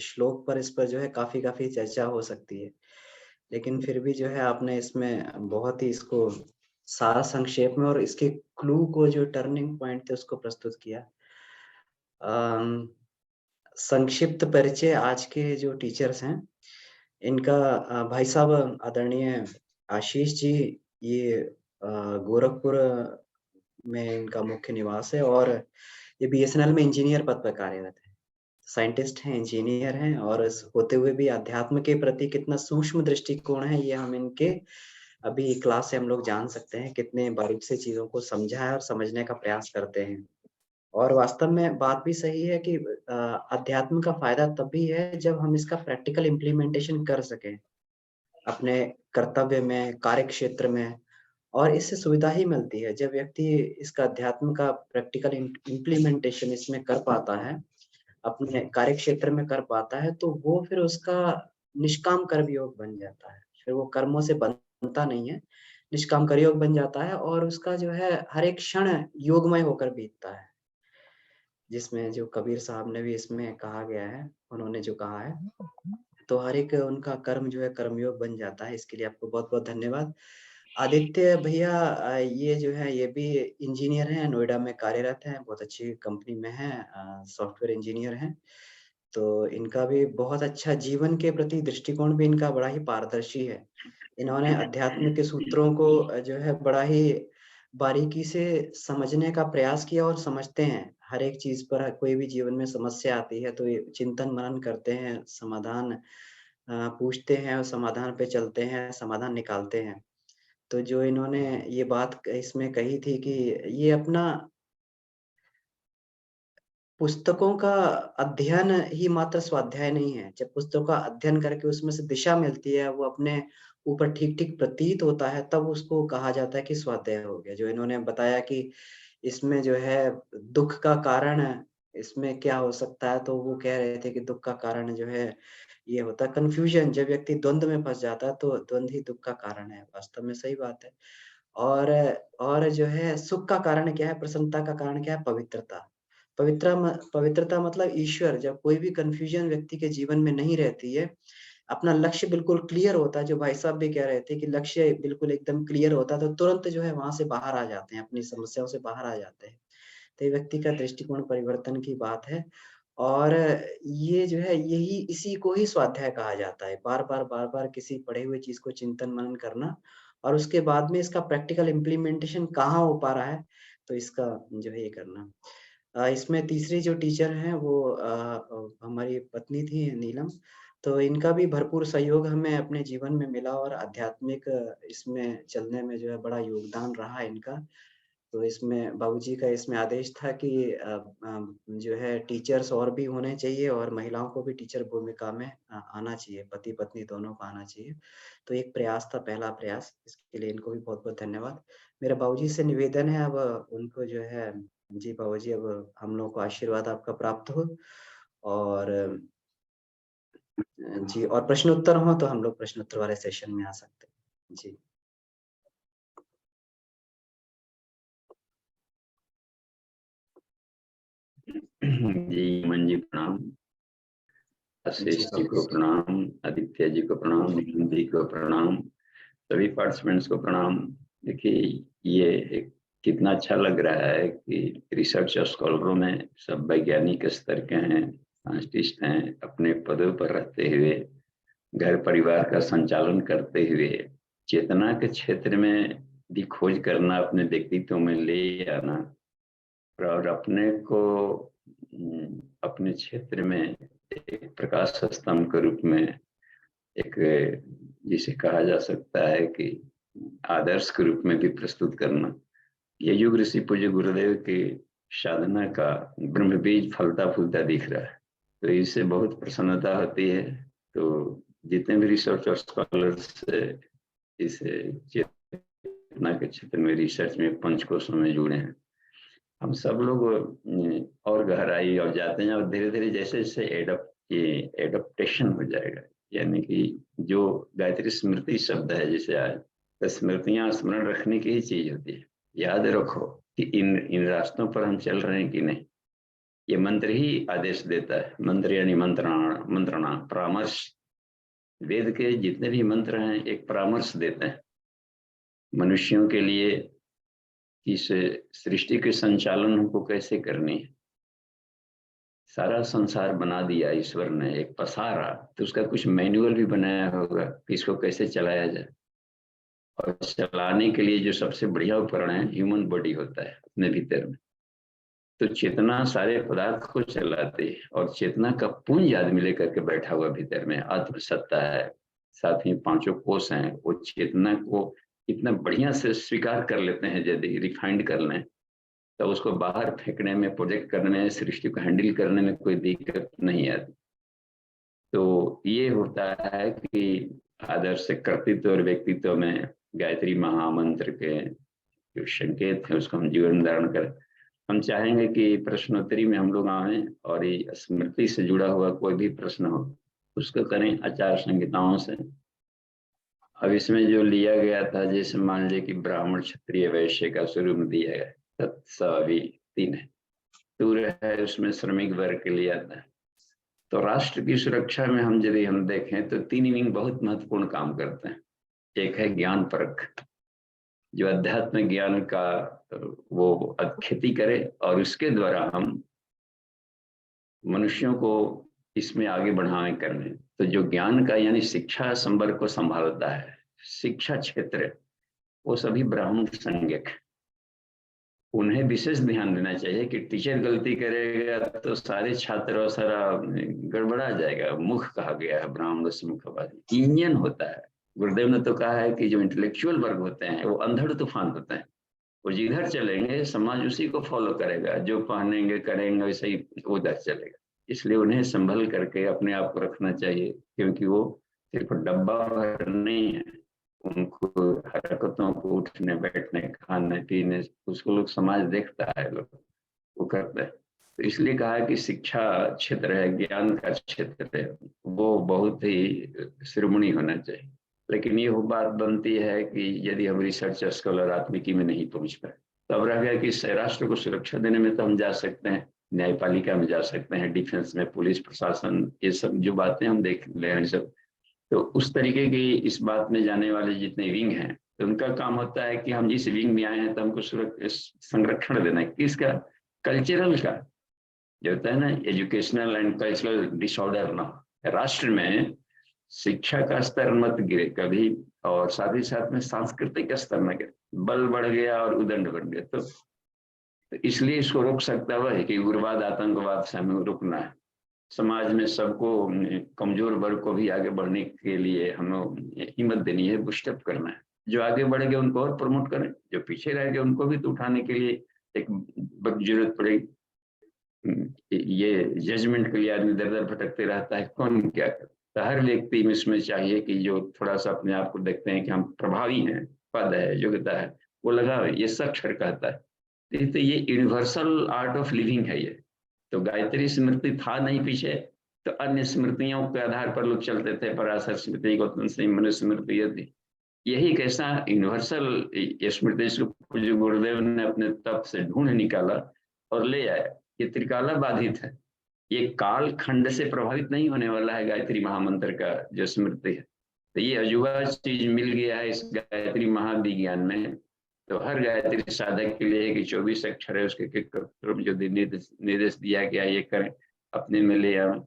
Speaker 4: श्लोक पर इस पर जो है काफी काफी चर्चा हो सकती है, लेकिन फिर भी जो है आपने इसमें बहुत ही इसको सारा संक्षेप में और इसके क्लू को, जो टर्निंग पॉइंट थे, उसको प्रस्तुत किया। संक्षिप्त परिचय आज के जो टीचर्स हैं इनका, भाई साहब आदरणीय आशीष जी, ये गोरखपुर में इनका मुख्य निवास है और ये बीएसएनएल में इंजीनियर पद पर कार्यरत है। साइंटिस्ट हैं, इंजीनियर हैं, और होते हुए भी अध्यात्म के प्रति कितना सूक्ष्म दृष्टिकोण है ये हम इनके अभी क्लास से हम लोग जान सकते हैं। कितने बारीक से चीजों को समझा है और समझने का प्रयास करते हैं। और वास्तव में बात भी सही है कि अध्यात्म का फायदा तभी है जब हम इसका प्रैक्टिकल इम्प्लीमेंटेशन कर सकें अपने कर्तव्य में, कार्य क्षेत्र में। और इससे सुविधा ही मिलती है जब व्यक्ति इसका अध्यात्म का प्रैक्टिकल इम्प्लीमेंटेशन इसमें कर पाता है, अपने कार्य क्षेत्र में कर पाता है, तो वो फिर उसका निष्काम कर्मयोग बन जाता है। फिर वो कर्मों से बनता नहीं है, निष्काम कर्मयोग बन जाता है और उसका जो है हर एक क्षण योगमय होकर बीतता है। जिसमें जो कबीर साहब ने भी इसमें कहा गया है, उन्होंने जो कहा है, तो हर एक उनका कर्म जो है कर्मयोग बन जाता है। इसके लिए आपको बहुत बहुत धन्यवाद। आदित्य भैया, ये जो है ये भी इंजीनियर हैं, नोएडा में कार्यरत हैं, बहुत अच्छी कंपनी में हैं, सॉफ्टवेयर इंजीनियर हैं। तो इनका भी बहुत अच्छा जीवन के प्रति दृष्टिकोण भी इनका बड़ा ही पारदर्शी है। इन्होंने अध्यात्म के सूत्रों को जो है बड़ा ही बारीकी से समझने का प्रयास किया और समझते हैं। हर एक चीज पर कोई भी जीवन में समस्या आती है तो ये चिंतन मनन करते हैं, समाधान पूछते हैं और समाधान पे चलते हैं, समाधान निकालते हैं। तो जो इन्होंने ये बात इसमें कही थी कि ये अपना पुस्तकों का अध्ययन ही मात्र स्वाध्याय नहीं है। जब पुस्तकों का अध्ययन करके उसमें से दिशा मिलती है, वो अपने ऊपर ठीक-ठीक प्रतीत होता है, तब उसको कहा जाता है कि स्वाध्याय हो गया। जो इन्होंने बताया कि इसमें जो है दुःख का कारण इसमें क्या हो सकता है, तो वो कह रहे थे कि दुःख का कारण जो है ये होता है कन्फ्यूजन। जब व्यक्ति द्वंद्व में फँस जाता है तो द्वंद्व ही दुःख का कारण है। वास्तव में सही बात है। और और जो है सुख का कारण क्या है, प्रसन्नता का कारण क्या है? पवित्रता। पवित्रता मतलब ईश्वर। जब कोई भी कन्फ्यूजन व्यक्ति के जीवन में नहीं रहती है, अपना लक्ष्य बिल्कुल क्लियर होता है, जो भाई साहब भी कह रहे थे कि लक्ष्य बिल्कुल एकदम क्लियर होता है, तो तुरंत जो है वहाँ से बाहर आ जाते हैं, अपनी समस्याओं से बाहर आ जाते हैं। तो ये व्यक्ति का दृष्टिकोण परिवर्तन की बात है। और ये जो है यही इसी को ही स्वाध्याय कहा जाता है। बार-बार किसी पढ़े हुए चीज़ को चिंतन मनन करना और उसके बाद में इसका प्रैक्टिकल इम्प्लीमेंटेशन कहाँ हो पा रहा है, तो इसका जो है ये करना। इसमें तीसरी जो टीचर हैं वो हमारी पत्नी थी नीलम, तो इनका भी भरपूर सहयोग हमें अपने जीवन में मिला और आध्यात्मिक इसमें चलने में जो है बड़ा योगदान रहा इनका। तो इसमें बाबूजी का इसमें आदेश था कि जो है टीचर्स और भी होने चाहिए और महिलाओं को भी टीचर भूमिका में आना चाहिए, पति पत्नी दोनों को आना चाहिए। तो एक प्रयास था, पहला प्रयास, इसके लिए इनको भी बहुत-बहुत धन्यवाद। मेरा बाबूजी से निवेदन है, अब उनको जो है, जी बाबूजी, अब हम लोगों को आशीर्वाद आपका प्राप्त हो। और जी, और प्रश्न उत्तर हो तो हम लोग प्रश्न उत्तर वाले सेशन में आ सकते हैं। जी।
Speaker 5: जी मन जी प्रणाम, आशीष जी को
Speaker 4: बाबूजी।
Speaker 5: प्रणाम, आदित्य जी को प्रणाम, निखिल जी को प्रणाम, सभी पार्टिसिपेंट्स को प्रणाम। देखिए ये एक कितना अच्छा लग रहा है कि रिसर्च स्कॉलरों में सब वैज्ञानिक स्तर के हैं, साइंटिस्ट हैं, अपने पदों पर रहते हुए घर परिवार का संचालन करते हुए चेतना के क्षेत्र में भी खोज करना, अपने व्यक्तित्व में ले आना और अपने को अपने क्षेत्र में एक प्रकाश स्तंभ के रूप में, एक जिसे कहा जा सकता है कि आदर्श के रूप में भी प्रस्तुत करना, ये युग ऋषि पूज्य गुरुदेव की साधना का ब्रह्म बीज फलता फूलता दिख रहा है। तो इससे बहुत प्रसन्नता होती है। तो जितने भी रिसर्च और स्कॉलर्स इस चेतना के क्षेत्र में रिसर्च में पंचकोशों में जुड़े हैं, हम सब लोग और गहराई और जाते हैं और धीरे धीरे जैसे जैसे एडप्टेशन हो जाएगा। यानी कि जो गायत्री स्मृति शब्द है, जैसे आज तो स्मृतियां स्मरण रखने की ही चीज होती है। याद रखो कि इन रास्तों पर हम चल रहे हैं कि नहीं। ये मंत्र ही आदेश देता है। मंत्र यानी मंत्रणा, परामर्श। वेद के जितने भी मंत्र हैं एक परामर्श देते हैं मनुष्यों के लिए, इस सृष्टि के संचालन हमको कैसे करनी है। सारा संसार बना दिया ईश्वर ने, एक पसारा, तो उसका कुछ मैनुअल भी बनाया होगा कि इसको कैसे चलाया जाए। और चलाने के लिए जो सबसे बढ़िया उपकरण है ह्यूमन बॉडी होता है अपने भीतर में। तो चेतना सारे पदार्थ को चलाती है और चेतना का पुंज आदमी लेकर के बैठा हुआ भीतर में आत्मसत्ता है, साथ ही पांचों कोष हैं। वो चेतना को इतना बढ़िया से स्वीकार कर लेते हैं, यदि रिफाइंड कर लें तो उसको बाहर फेंकने में, प्रोजेक्ट करने में, सृष्टि को हैंडल करने में कोई दिक्कत नहीं आती। तो ये होता है कि आदर्श कर्तृत्व और व्यक्तित्व में गायत्री महामंत्र के जो संकेत है उसको हम जीवन धारण करें। हम चाहेंगे कि प्रश्नोत्तरी में हम लोग आए और ये स्मृति से जुड़ा हुआ कोई भी प्रश्न हो उसको करें आचार संहिताओं से। अब इसमें जो लिया गया था, जैसे मान लीजिए कि ब्राह्मण क्षत्रिय वैश्य का स्वरूप दिया गया, तत्सवी 3 है, दूर है, उसमें श्रमिक वर्ग के लिया था। तो राष्ट्र की सुरक्षा में यदि हम देखें तो 3 विंग बहुत महत्वपूर्ण काम करते हैं। एक है ज्ञान परख, जो अध्यात्म ज्ञान का वो खेती करे और उसके द्वारा हम मनुष्यों को इसमें आगे बढ़ाएं करने। तो जो ज्ञान का यानी शिक्षा संवर्ग को संभालता है, शिक्षा क्षेत्र, वो सभी ब्राह्मण संज्ञक, उन्हें विशेष ध्यान देना चाहिए कि टीचर गलती करेगा तो सारे छात्र और सारा गड़बड़ा जाएगा। मुख कहा गया है, ब्राह्मण से मुखवादी इंजन होता है। गुरुदेव ने तो कहा है कि जो इंटेलेक्चुअल वर्ग होते हैं वो अंधड़ तूफान होते हैं, वो जिधर चलेंगे समाज उसी को फॉलो करेगा, जो पहनेंगे करेंगे वैसे ही उधर चलेगा। इसलिए उन्हें संभल करके अपने आप को रखना चाहिए, क्योंकि वो सिर्फ डब्बा भर नहीं है, उनको हरकतों को, उठने बैठने, खाने पीने, उसको लोग समाज देखता है, लोग वो करते हैं। तो इसलिए कहा कि शिक्षा क्षेत्र है, ज्ञान का क्षेत्र है, वो बहुत ही शिरोमणि होना चाहिए। लेकिन ये वो बात बनती है कि यदि हम रिसर्च स्कॉलर आत्मिकी में नहीं पहुंच पाए तो अब रह गया कि राष्ट्र को सुरक्षा देने में तो हम जा सकते हैं, न्यायपालिका में जा सकते हैं, डिफेंस में, पुलिस प्रशासन, ये सब जो बातें हम देख ले रहे हैं सब। तो उस तरीके की इस बात में जाने वाले जितने विंग हैं, तो उनका काम होता है कि हम जिस विंग में आए हैं तो हमको संरक्षण देना है। किसका? कल्चरल का, जो होता है ना, एजुकेशनल एंड कल्चरल डिसऑर्डर ना। राष्ट्र में शिक्षा का स्तर मत गिरे कभी, और साथ ही साथ में सांस्कृतिक स्तर न गिरे। बल बढ़ गया और उदंड बढ़ गया तो इसलिए इसको रोक सकता हुआ है कि उग्रवाद, आतंकवाद से हमें रोकना है। समाज में सबको, कमजोर वर्ग को भी आगे बढ़ने के लिए हमें हिम्मत देनी है, बुस्टअप करना है। जो आगे बढ़ गए उनको और प्रमोट करें, जो पीछे रह गए उनको भी तो उठाने के लिए एक वक्त जरूरत पड़ेगी। ये जजमेंट के लिए आदमी दर दर भटकते रहता है, कौन क्या करता है। हर व्यक्ति में इसमें चाहिए कि जो थोड़ा सा अपने आप को देखते हैं कि हम प्रभावी हैं, पद है, योग्यता है, वो लगा ये साक्षर कहता है। तो ये यूनिवर्सल आर्ट ऑफ लिविंग है ये। तो गायत्री स्मृति था नहीं पीछे, तो अन्य स्मृतियों के आधार पर लोग चलते थे, पराशर स्मृति, गौतम सिंह, मनुष्य स्मृति, यही एक ऐसा यूनिवर्सल स्मृति जो गुरुदेव ने अपने तप से ढूंढ निकाला और ले आया। ये त्रिकाला बाधित है, ये काल खंड से प्रभावित नहीं होने वाला है गायत्री महामंत्र का जो स्मृति है। तो ये अजूबा चीज मिल गया है इस गायत्री महाविज्ञान में। तो हर गायत्री साधक के लिए कि 24 अक्षर है, उसके जो निर्देश दिया गया ये करें, अपने में ले आए।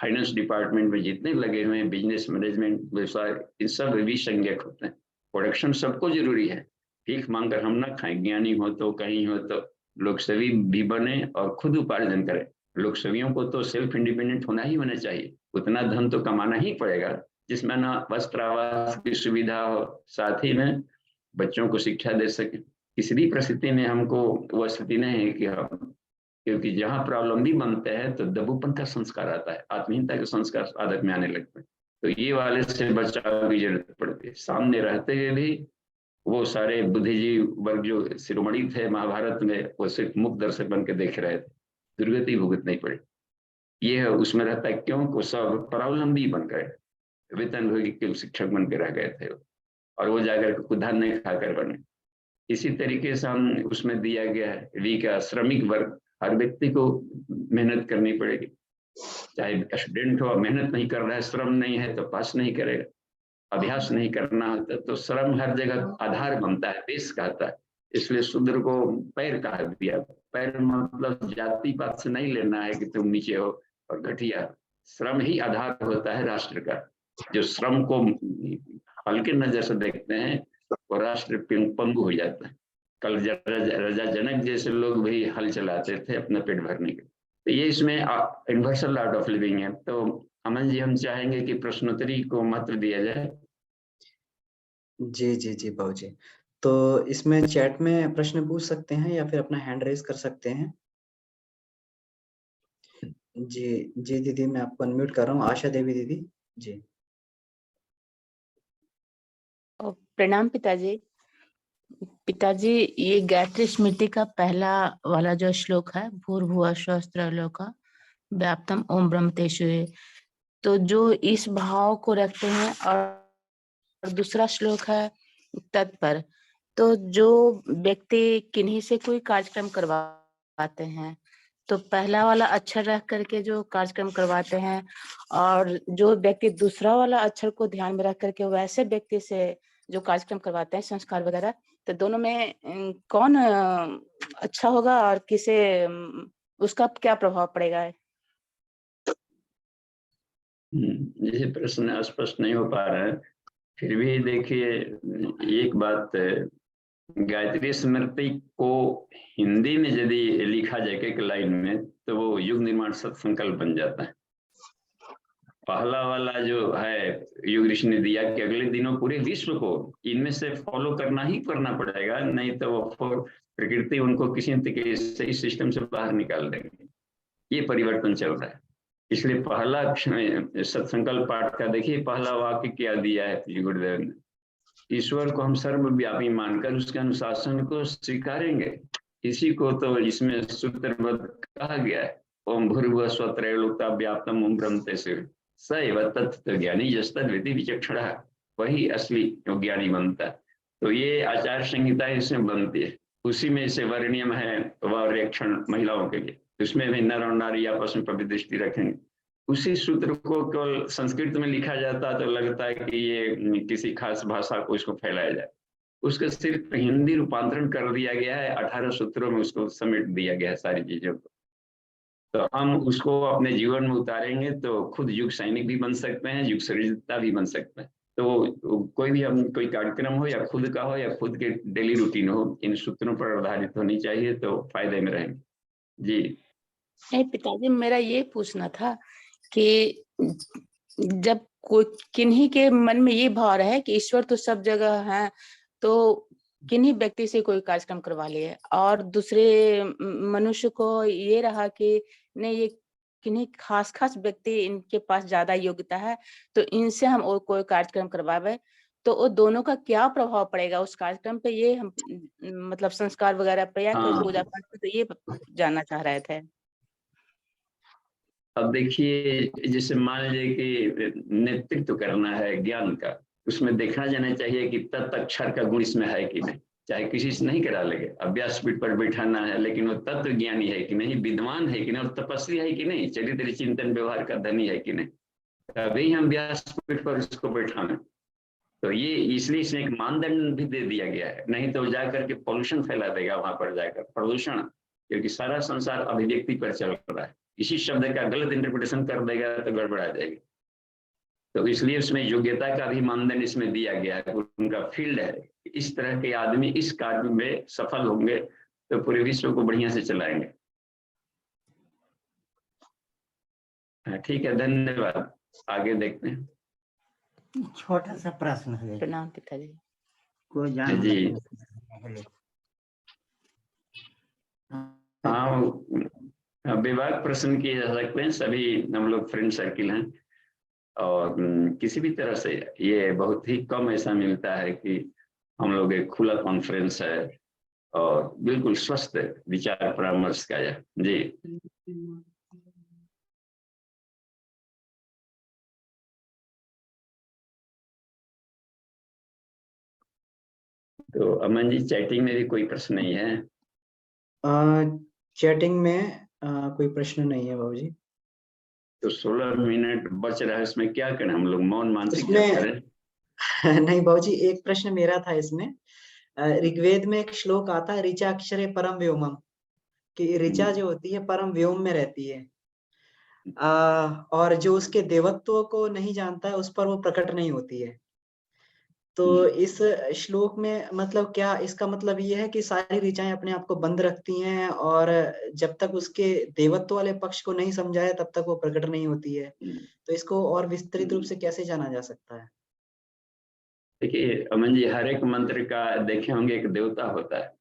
Speaker 5: फाइनेंस डिपार्टमेंट में जितने लगे हुए हैं, बिजनेस मैनेजमेंट, व्यवसाय, इन सब विसंज्ञक होते हैं। प्रोडक्शन सबको जरूरी है, भीख मांगकर हम ना खाएं। ज्ञानी हो तो कहीं हो तो लोक सेवी भी बने और खुद उपार्जन करें। लोक सेवियों को तो सेल्फ इंडिपेंडेंट होना ही होना चाहिए, उतना धन तो कमाना ही पड़ेगा जिसमें ना वस्त्र आवास की सुविधा हो, साथ ही में बच्चों को शिक्षा दे सके। किसी भी परिस्थिति में हमको वह स्थिति नहीं है कि हम, क्योंकि जहाँ प्रॉब्लम भी बनते हैं तो दबूपन का संस्कार आता है, आत्मीयता के संस्कार आदत में आने लगते हैं। तो ये वाले से बचाव की जरूरत पड़ती है। सामने रहते हुए भी वो सारे बुद्धिजीवी वर्ग जो शिरोमणि थे महाभारत में, वो सिर्फ मुक्त दर्शक बन के देख रहे थे, दुर्गति भुगतनी पड़ी। ये है उसमें रहता है, क्यों को सब परावलंबी बन गए, वेतन भोगी के शिक्षक बन के रह गए थे और वो जाकर कुधार नहीं खाकर बने। इसी तरीके से हम उसमें दिया गया है वी का श्रमिक वर्ग, हर व्यक्ति को मेहनत करनी पड़ेगी। चाहे स्टूडेंट हो, मेहनत नहीं कर रहा है, श्रम नहीं है तो पास नहीं करेगा। अभ्यास नहीं करना होता तो श्रम हर जगह आधार बनता है, बेस कहता है। इसलिए शूद्र को पैर कहा दिया। पैर मतलब जाति पात से नहीं लेना है कि तुम नीचे हो और घटिया। श्रम ही आधार होता है राष्ट्र का। जो श्रम को हल्के नजर से देखते हैं वो राष्ट्र पंगु हो जाता है। कल राजा जनक जैसे लोग भी हल चलाते थे अपना पेट भरने के। तो ये इसमें यूनिवर्सल आर्ट ऑफ लिविंग है। तो अमन जी, हम चाहेंगे कि प्रश्नोत्तरी को महत्व दिया जाए।
Speaker 4: जी जी जी बाबू जी, तो इसमें चैट में प्रश्न पूछ सकते हैं या फिर अपना हैंड रेज कर सकते हैं। जी जी दीदी, मैं आपको अनम्यूट कर रहा हूँ। आशा देवी दीदी जी।
Speaker 6: प्रणाम पिताजी। पिताजी, ये गायत्री स्मृति का पहला वाला जो श्लोक है, भूर्भुवः स्वः त्रैलोक्यः व्याप्तम् ओम ब्रह्म तेजस्वी, तो जो इस भाव को रखते हैं, और दूसरा श्लोक है तत्पर। तो जो व्यक्ति किन्हीं से कोई कार्यक्रम करवाते हैं तो पहला वाला अक्षर रख करके जो कार्यक्रम करवाते हैं, और जो व्यक्ति दूसरा वाला अक्षर को ध्यान में रख करके वैसे व्यक्ति से जो कार्यक्रम करवाते हैं, संस्कार वगैरह, तो दोनों में कौन अच्छा होगा और किसे उसका क्या प्रभाव पड़ेगा?
Speaker 5: ये प्रश्न स्पष्ट नहीं हो पा रहा है, फिर भी देखिए एक बात, गायत्री स्मृति को हिंदी में यदि लिखा जाए एक लाइन में तो वो युग निर्माण सत्संकल्प बन जाता है। पहला वाला जो है युग ऋषि ने दिया कि अगले दिनों पूरे विश्व को इनमें से फॉलो करना ही करना पड़ेगा, नहीं तो वो प्रकृति उनको किसी न किसी सही सिस्टम से बाहर निकाल देंगे। ये परिवर्तन चल रहा है। इसलिए पहला सत्संकल्प पाठ का देखिए पहला वाक्य क्या दिया है गुरुदेव ने, ईश्वर को हम सर्वव्यापी मानकर उसके अनुशासन को स्वीकारेंगे। इसी को तो इसमें सूत्रबद्ध कहा गया है, ओम भूर्भुवः स्वः त्रैलोक्यः व्याप्तम् ओम ब्रह्म तेजस्वी स एव तत्तत् ज्ञानी यस्तद्वेति विचक्षणः, वही असली ज्ञानी बनता है। तो ये आचार संहिता इसमें बनती है, उसी में से वर्णियम है वरक्षण महिलाओं के लिए, उसमें भी नर और नारी आपस में पवित्र दृष्टि रखेंगे। उसी सूत्र को केवल संस्कृत में लिखा जाता है तो लगता है कि ये किसी खास भाषा को इसको फैलाया जाए, उसका सिर्फ हिंदी रूपांतरण कर दिया गया है, 18 सूत्रों में उसको समेट दिया गया है सारी चीजों को। तो हम उसको अपने जीवन में उतारेंगे तो खुद युग सैनिक भी बन सकते हैं, युग सृजता भी बन सकते हैं। तो कोई भी हम कोई कार्यक्रम हो या खुद का हो या खुद के डेली रूटीन हो, इन सूत्रों पर आधारित होनी चाहिए तो फायदे में रहेंगे। जी
Speaker 6: नहीं पिताजी, मेरा ये पूछना था कि जब कोई किन्हीं के मन में ये भाव है कि ईश्वर तो सब जगह है तो किन्हीं व्यक्ति से कोई कार्यक्रम करवा लिए, और दूसरे मनुष्य को ये रहा कि नहीं, ये किन्हीं खास व्यक्ति इनके पास ज्यादा योग्यता है, तो इनसे हम और कोई कार्यक्रम करवावे, तो वो दोनों का क्या प्रभाव पड़ेगा उस कार्यक्रम पे, ये हम मतलब संस्कार वगैरह पे या कोई
Speaker 5: हाँ।
Speaker 6: पूजा पाठ पे, तो ये जानना चाह रहे थे।
Speaker 5: अब देखिए, जैसे मान लीजिए कि नेतृत्व करना है ज्ञान का, उसमें देखना जाना चाहिए कि तत्अक्षर का गुण इसमें है कि नहीं। चाहे किसी से नहीं करा लेंगे, अभ्यासपीठ पर बैठाना है, लेकिन वो तत्व ज्ञानी है कि नहीं, विद्वान है कि नहीं, और तपस्वी है कि नहीं, चरित्र चिंतन व्यवहार का धनी है कि नहीं, तभी हम व्यासपीठ पर उसको बैठाना। तो ये इसलिए इसमें एक मानदंड भी दे दिया गया है, नहीं तो जाकर के पॉल्यूशन फैला देगा वहां पर जाकर, प्रदूषण, क्योंकि सारा संसार अभिव्यक्ति पर चल रहा है। इसी शब्द का गलत इंटरप्रिटेशन कर देगा तो गड़बड़ा जाएगी। तो इसलिए उसमें योग्यता का भी मानदंड इसमें दिया गया है, उनका फील्ड है, इस तरह के आदमी इस कार्य में सफल होंगे तो पूरे विश्व को बढ़िया से चलाएंगे। ठीक है, धन्यवाद। आगे देखते हैं।
Speaker 7: छोटा सा प्रश्न है।
Speaker 6: प्रणाम पिताजी।
Speaker 7: कोई जान
Speaker 5: जी। हाँ, विभाग प्रश्न किए जा सकते हैं, सभी हम लोग फ्रेंड सर्किल हैं, और किसी भी तरह से ये बहुत ही कम ऐसा मिलता है कि हम लोग एक खुला कॉन्फ्रेंस है और बिल्कुल स्वस्थ विचार परामर्श का है। जी। तो अमन जी, चैटिंग में भी कोई प्रश्न नहीं है?
Speaker 4: चैटिंग में कोई प्रश्न नहीं है बाबूजी।
Speaker 5: तो 16 मिनट बच रहा है, इसमें क्या करें हम लोग, मौन मानसिक
Speaker 4: इसमें
Speaker 5: करें?
Speaker 4: नहीं बाबूजी, एक प्रश्न मेरा था इसमें। ऋग्वेद में एक श्लोक आता है, ऋचा अक्षरे परम व्योमम, कि ऋचा जो होती है परम व्योम में रहती है, और जो उसके देवत्व को नहीं जानता है उस पर वो प्रकट नहीं होती है। तो इस श्लोक में मतलब क्या, इसका मतलब ये है कि सारी ऋचाएं अपने आप को बंद रखती हैं, और जब तक उसके देवत्व वाले पक्ष को नहीं समझाया तब तक वो प्रकट नहीं होती है। तो इसको और विस्तृत रूप से कैसे जाना जा सकता है?
Speaker 5: देखिए अमन जी, हर एक मंत्र का देखे होंगे एक देवता होता है,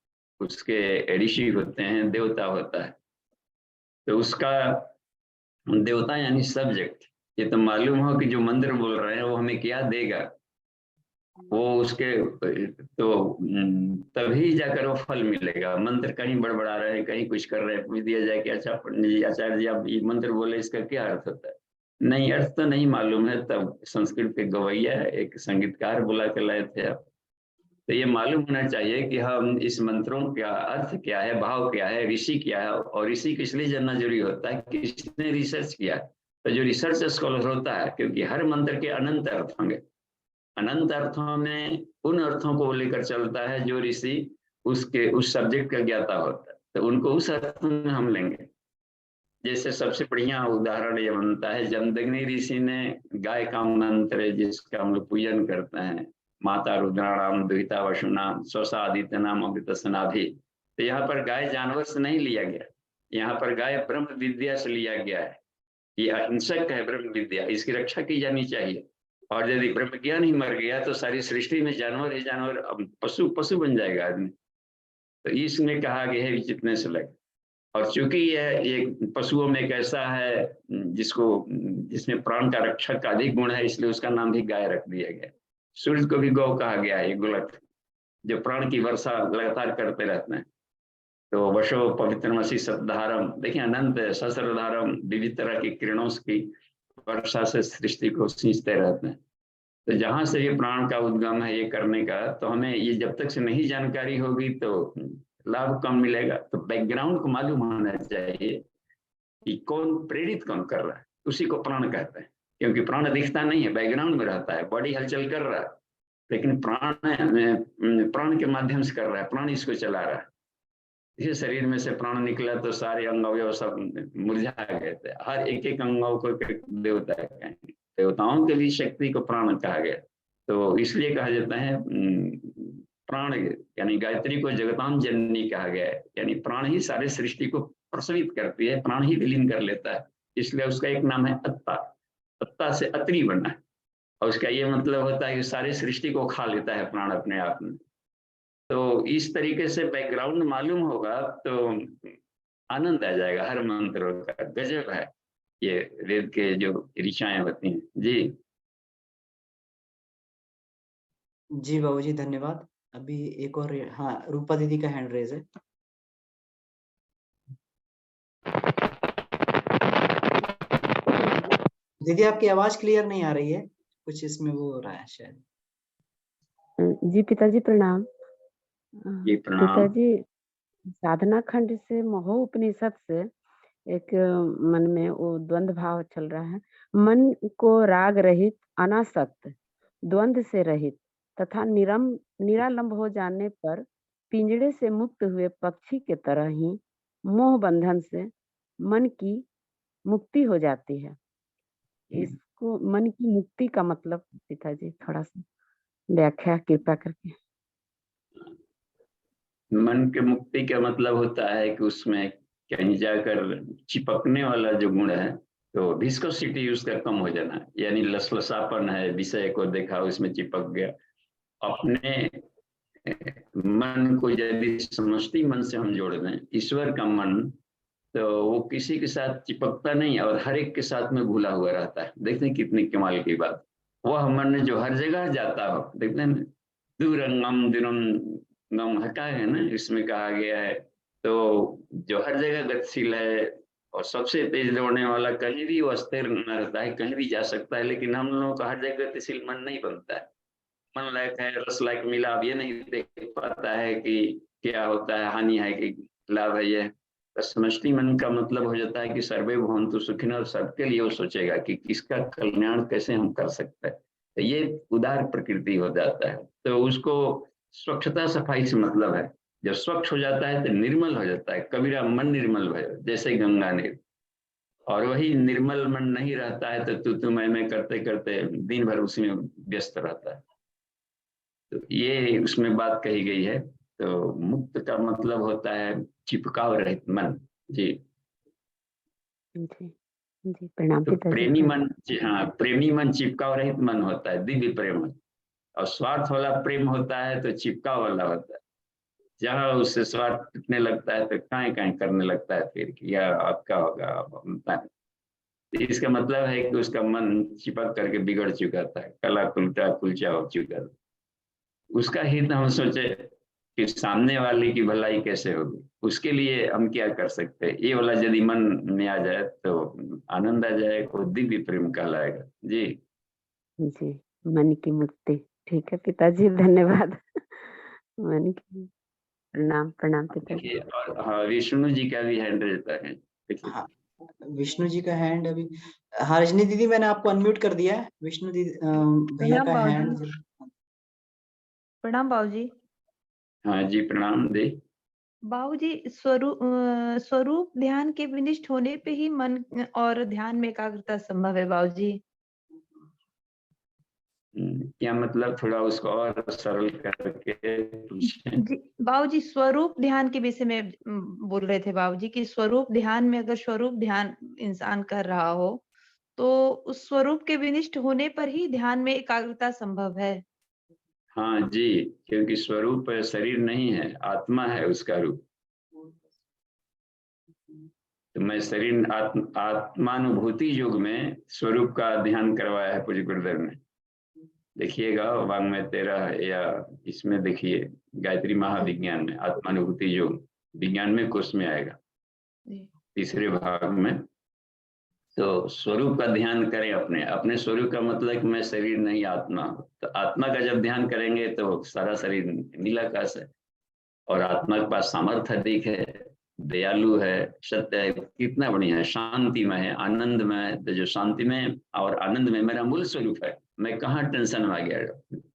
Speaker 5: उसके ऋषि होते हैं, देवता होता है, तो उसका देवता यानी सब्जेक्ट, ये तो मालूम हो कि जो मंत्र बोल रहे हैं वो हमें क्या देगा, वो उसके तो तभी जाकर वो फल मिलेगा। मंत्र कहीं बड़बड़ा रहे हैं, कहीं कुछ कर रहे हैं, पूछ दिया जाए कि अच्छा पंडित जी, आचार्य जी, आप ये मंत्र बोले, इसका क्या अर्थ होता है? नहीं, अर्थ तो नहीं मालूम है। तब संस्कृत के गवैया एक संगीतकार बुला के लाए थे आप, तो ये मालूम होना चाहिए कि हम इस मंत्रों का अर्थ क्या है, भाव क्या है, ऋषि क्या है, और ऋषि को इसलिए जानना जरूरी होता है कि किसने रिसर्च किया। तो जो रिसर्च स्कॉलर होता है, क्योंकि हर मंत्र के अनंत अर्थ होंगे, अनंत अर्थों में उन अर्थों को लेकर चलता है जो ऋषि उसके उस सब्जेक्ट का ज्ञाता होता है, तो उनको उस अर्थ में हम लेंगे। जैसे सबसे बढ़िया उदाहरण ये बनता है, जमदग्नि ऋषि ने गाय का मंत्र जिसका हम लोग पूजन करते हैं, माता रुद्राणाम दुहिता वशुनाम स्वसा आदित्य नाम अमृत सनाभि, तो यहाँ पर गाय जानवर से नहीं लिया गया, यहाँ पर गाय ब्रह्म विद्या से लिया गया है। ये अहिंसक है ब्रह्म विद्या, इसकी रक्षा की जानी चाहिए। और यदि ब्रह्म ज्ञान ही मर गया तो सारी सृष्टि में जानवर ही जानवर, पशु पशु बन जाएगा आदमी। तो इसमें कहा गया है जितने से लगे, और चूंकि यह एक पशुओं में एक ऐसा है जिसमें प्राण का रक्षक का अधिक गुण है, इसलिए उसका नाम भी गाय रख दिया गया। सूर्य को भी गौ कहा गया है, गोलक, जो प्राण की वर्षा लगातार करते रहते हैं। तो वशो पवित्रमसि सतधारम, देखिए अनंत सहस्रधारम, विविध तरह की किरणों की वर्षा से सृष्टि को सींचते रहते हैं। तो जहां से ये प्राण का उद्गम है ये करने का, तो हमें ये जब तक से नहीं जानकारी होगी तो लाभ कम मिलेगा। तो बैकग्राउंड को मालूम होना चाहिए कि कौन प्रेरित कौन कर रहा है, उसी को प्राण कहते हैं। क्योंकि प्राण दिखता नहीं है, बैकग्राउंड में रहता है, बॉडी हलचल कर रहा है, लेकिन प्राण के माध्यम से कर रहा है, प्राण इसको चला रहा है। इस शरीर में से प्राण निकला तो सारे अंग अवयव सब मुरझा गए थे, हर एक एक अंगों को देवता कहेंगे, देवताओं के भी शक्ति को प्राण कहा गया। तो इसलिए कहा जाता है प्राण, यानी गायत्री को जगताम जननी कहा गया है, यानी प्राण ही सारे सृष्टि को प्रसवित करती है, प्राण ही विलीन कर लेता है, इसलिए उसका एक नाम है अत्ता। अत्ता से अत्रि बना है, और उसका ये मतलब होता है कि सारी सृष्टि को खा लेता है प्राण अपने आप में। तो इस तरीके से बैकग्राउंड मालूम होगा तो आनंद आ जाएगा हर मंत्रों का। गजब है ये वेद के जो ऋचाएं होती हैं। जी
Speaker 4: जी बाबूजी धन्यवाद। अभी एक और, हाँ, रूपा दीदी का हैंड रेज है। दीदी आपकी आवाज क्लियर नहीं आ रही है, कुछ इसमें वो हो रहा है शायद।
Speaker 8: जी पिताजी प्रणाम।
Speaker 5: जी प्रणाम।
Speaker 8: पिताजी, साधना खंड से महो उपनिषद से एक मन में वो द्वंद्व भाव चल रहा है। मन को राग रहित, अनासक्त, द्वंद्व से रहित तथा निरालंब हो जाने पर पिंजड़े से मुक्त हुए पक्षी के तरह ही मोह बंधन से मन की मुक्ति हो जाती है। इसको मन की मुक्ति का मतलब पिताजी थोड़ा सा व्याख्या कृपा करके।
Speaker 5: मन के मुक्ति का मतलब होता है कि उसमें कहीं जाकर चिपकने वाला जो गुण है तो विस्कोसिटी उसका कम हो जाना, यानी लसलसापन है, विषय को देखा उसमें चिपक गया। अपने मन को यदि समष्टि मन से हम जोड़ दें, ईश्वर का मन, तो वो किसी के साथ चिपकता नहीं और हर एक के साथ में घुला हुआ रहता है। देखते हैं कितनी कमाल की बात। वह मन जो हर जगह जाता हो, देखते हैं दूरंगम दिनम हका है ना, इसमें कहा गया है। तो जो हर जगह गतिशील है और सबसे तेज दौड़ने वाला, कहीं भी वो अस्थिर न रहता है, कहीं भी जा सकता है। लेकिन हम लोगों का हर जगह गतिशील मन नहीं बनता है। मन लायक है, रस लायक मिला, अब ये नहीं देख पाता है कि क्या होता है, हानि है कि लाभ है। ये समष्टि मन का मतलब हो जाता है कि सर्वे भवन्तु सुखिनः, और सबके लिए वो सोचेगा कि किसका कल्याण कैसे हम कर सकते हैं। तो ये उदार प्रकृति हो जाता है। तो उसको स्वच्छता सफाई से मतलब है। जब स्वच्छ हो जाता है तो निर्मल हो जाता है। कबीरा मन निर्मल भयो जैसे गंगा नीर। और वही निर्मल मन नहीं रहता है तो तू मैं करते करते दिन भर उसी में व्यस्त रहता है। तो ये उसमें बात कही गई है। तो मुक्त का मतलब होता है चिपकाव रहित मन। जी
Speaker 8: जी जी प्रणाम
Speaker 5: तो
Speaker 8: पिताजी।
Speaker 5: प्रेमी मन, हाँ, प्रेमी मन चिपकाव रहित मन होता है, दिव्य प्रेम। और स्वार्थ वाला प्रेम होता है तो चिपकाव वाला होता है। जहाँ उससे स्वार्थ टूटने लगता है तो काएं काएं करने लगता है, फिर या आपका होगा। इसका मतलब है कि उसका मन चिपक करके बिगड़ चुका था, कला कुलटा कुलचा हो चुका था। उसका हित हम सोचे कि सामने वाले की भलाई कैसे होगी, उसके लिए हम क्या कर सकते हैं। ये वाला यदि मन में आ जाए तो आनंद आ जाएगा, वो दिव्य प्रेम कहलाएगा। जी
Speaker 8: जी मन की मुक्ति। ठीक है पिताजी धन्यवाद। मन की प्रणाम प्रणाम पिताजी।
Speaker 5: देखिए, और हाँ, विष्णु जी का भी हैंड रहता है। देखिए,
Speaker 4: हाँ, विष्णु जी का हैंड अभी, हाँ रजनी दीदी मैंने आपको अनम्यूट कर दिया है। विष्णु दीदी भैया का हैंड।
Speaker 9: प्रणाम बाबूजी।
Speaker 5: हाँ जी प्रणाम दे।
Speaker 9: बाबूजी, स्वरूप ध्यान के विनिष्ठ होने पे ही मन और ध्यान में एकाग्रता संभव है बाबूजी।
Speaker 5: क्या मतलब, थोड़ा उसको और सरल करके पूछें।
Speaker 9: जी बाबूजी, स्वरूप ध्यान के विषय में बोल रहे थे बाबूजी कि स्वरूप ध्यान में अगर स्वरूप ध्यान इंसान कर रहा हो तो उस स्वरूप के विनिष्ठ होने पर ही ध्यान में एकाग्रता संभव है।
Speaker 5: हाँ जी, क्योंकि स्वरूप शरीर नहीं है, आत्मा है उसका रूप। तो मैं शरीर आत्मानुभूति युग में स्वरूप का ध्यान करवाया है पूज्य गुरुदेव ने। देखिएगा वाङ्मय 13 या इसमें देखिए गायत्री महाविज्ञान में आत्मानुभूति योग विज्ञान में कोर्स में आएगा तीसरे भाग में। तो स्वरूप का ध्यान करें, अपने अपने स्वरूप का मतलब कि मैं शरीर नहीं आत्मा। तो आत्मा का जब ध्यान करेंगे तो सारा शरीर नीलाकाश है और आत्मा के पास सामर्थ्य अधिक है, दयालु है, सत्य है, कितना बढ़िया है, शांतिमय है, आनंदमय है। तो जो शांतिमय और आनंद में मेरा मूल स्वरूप है, मैं कहाँ टेंशन में आ गया।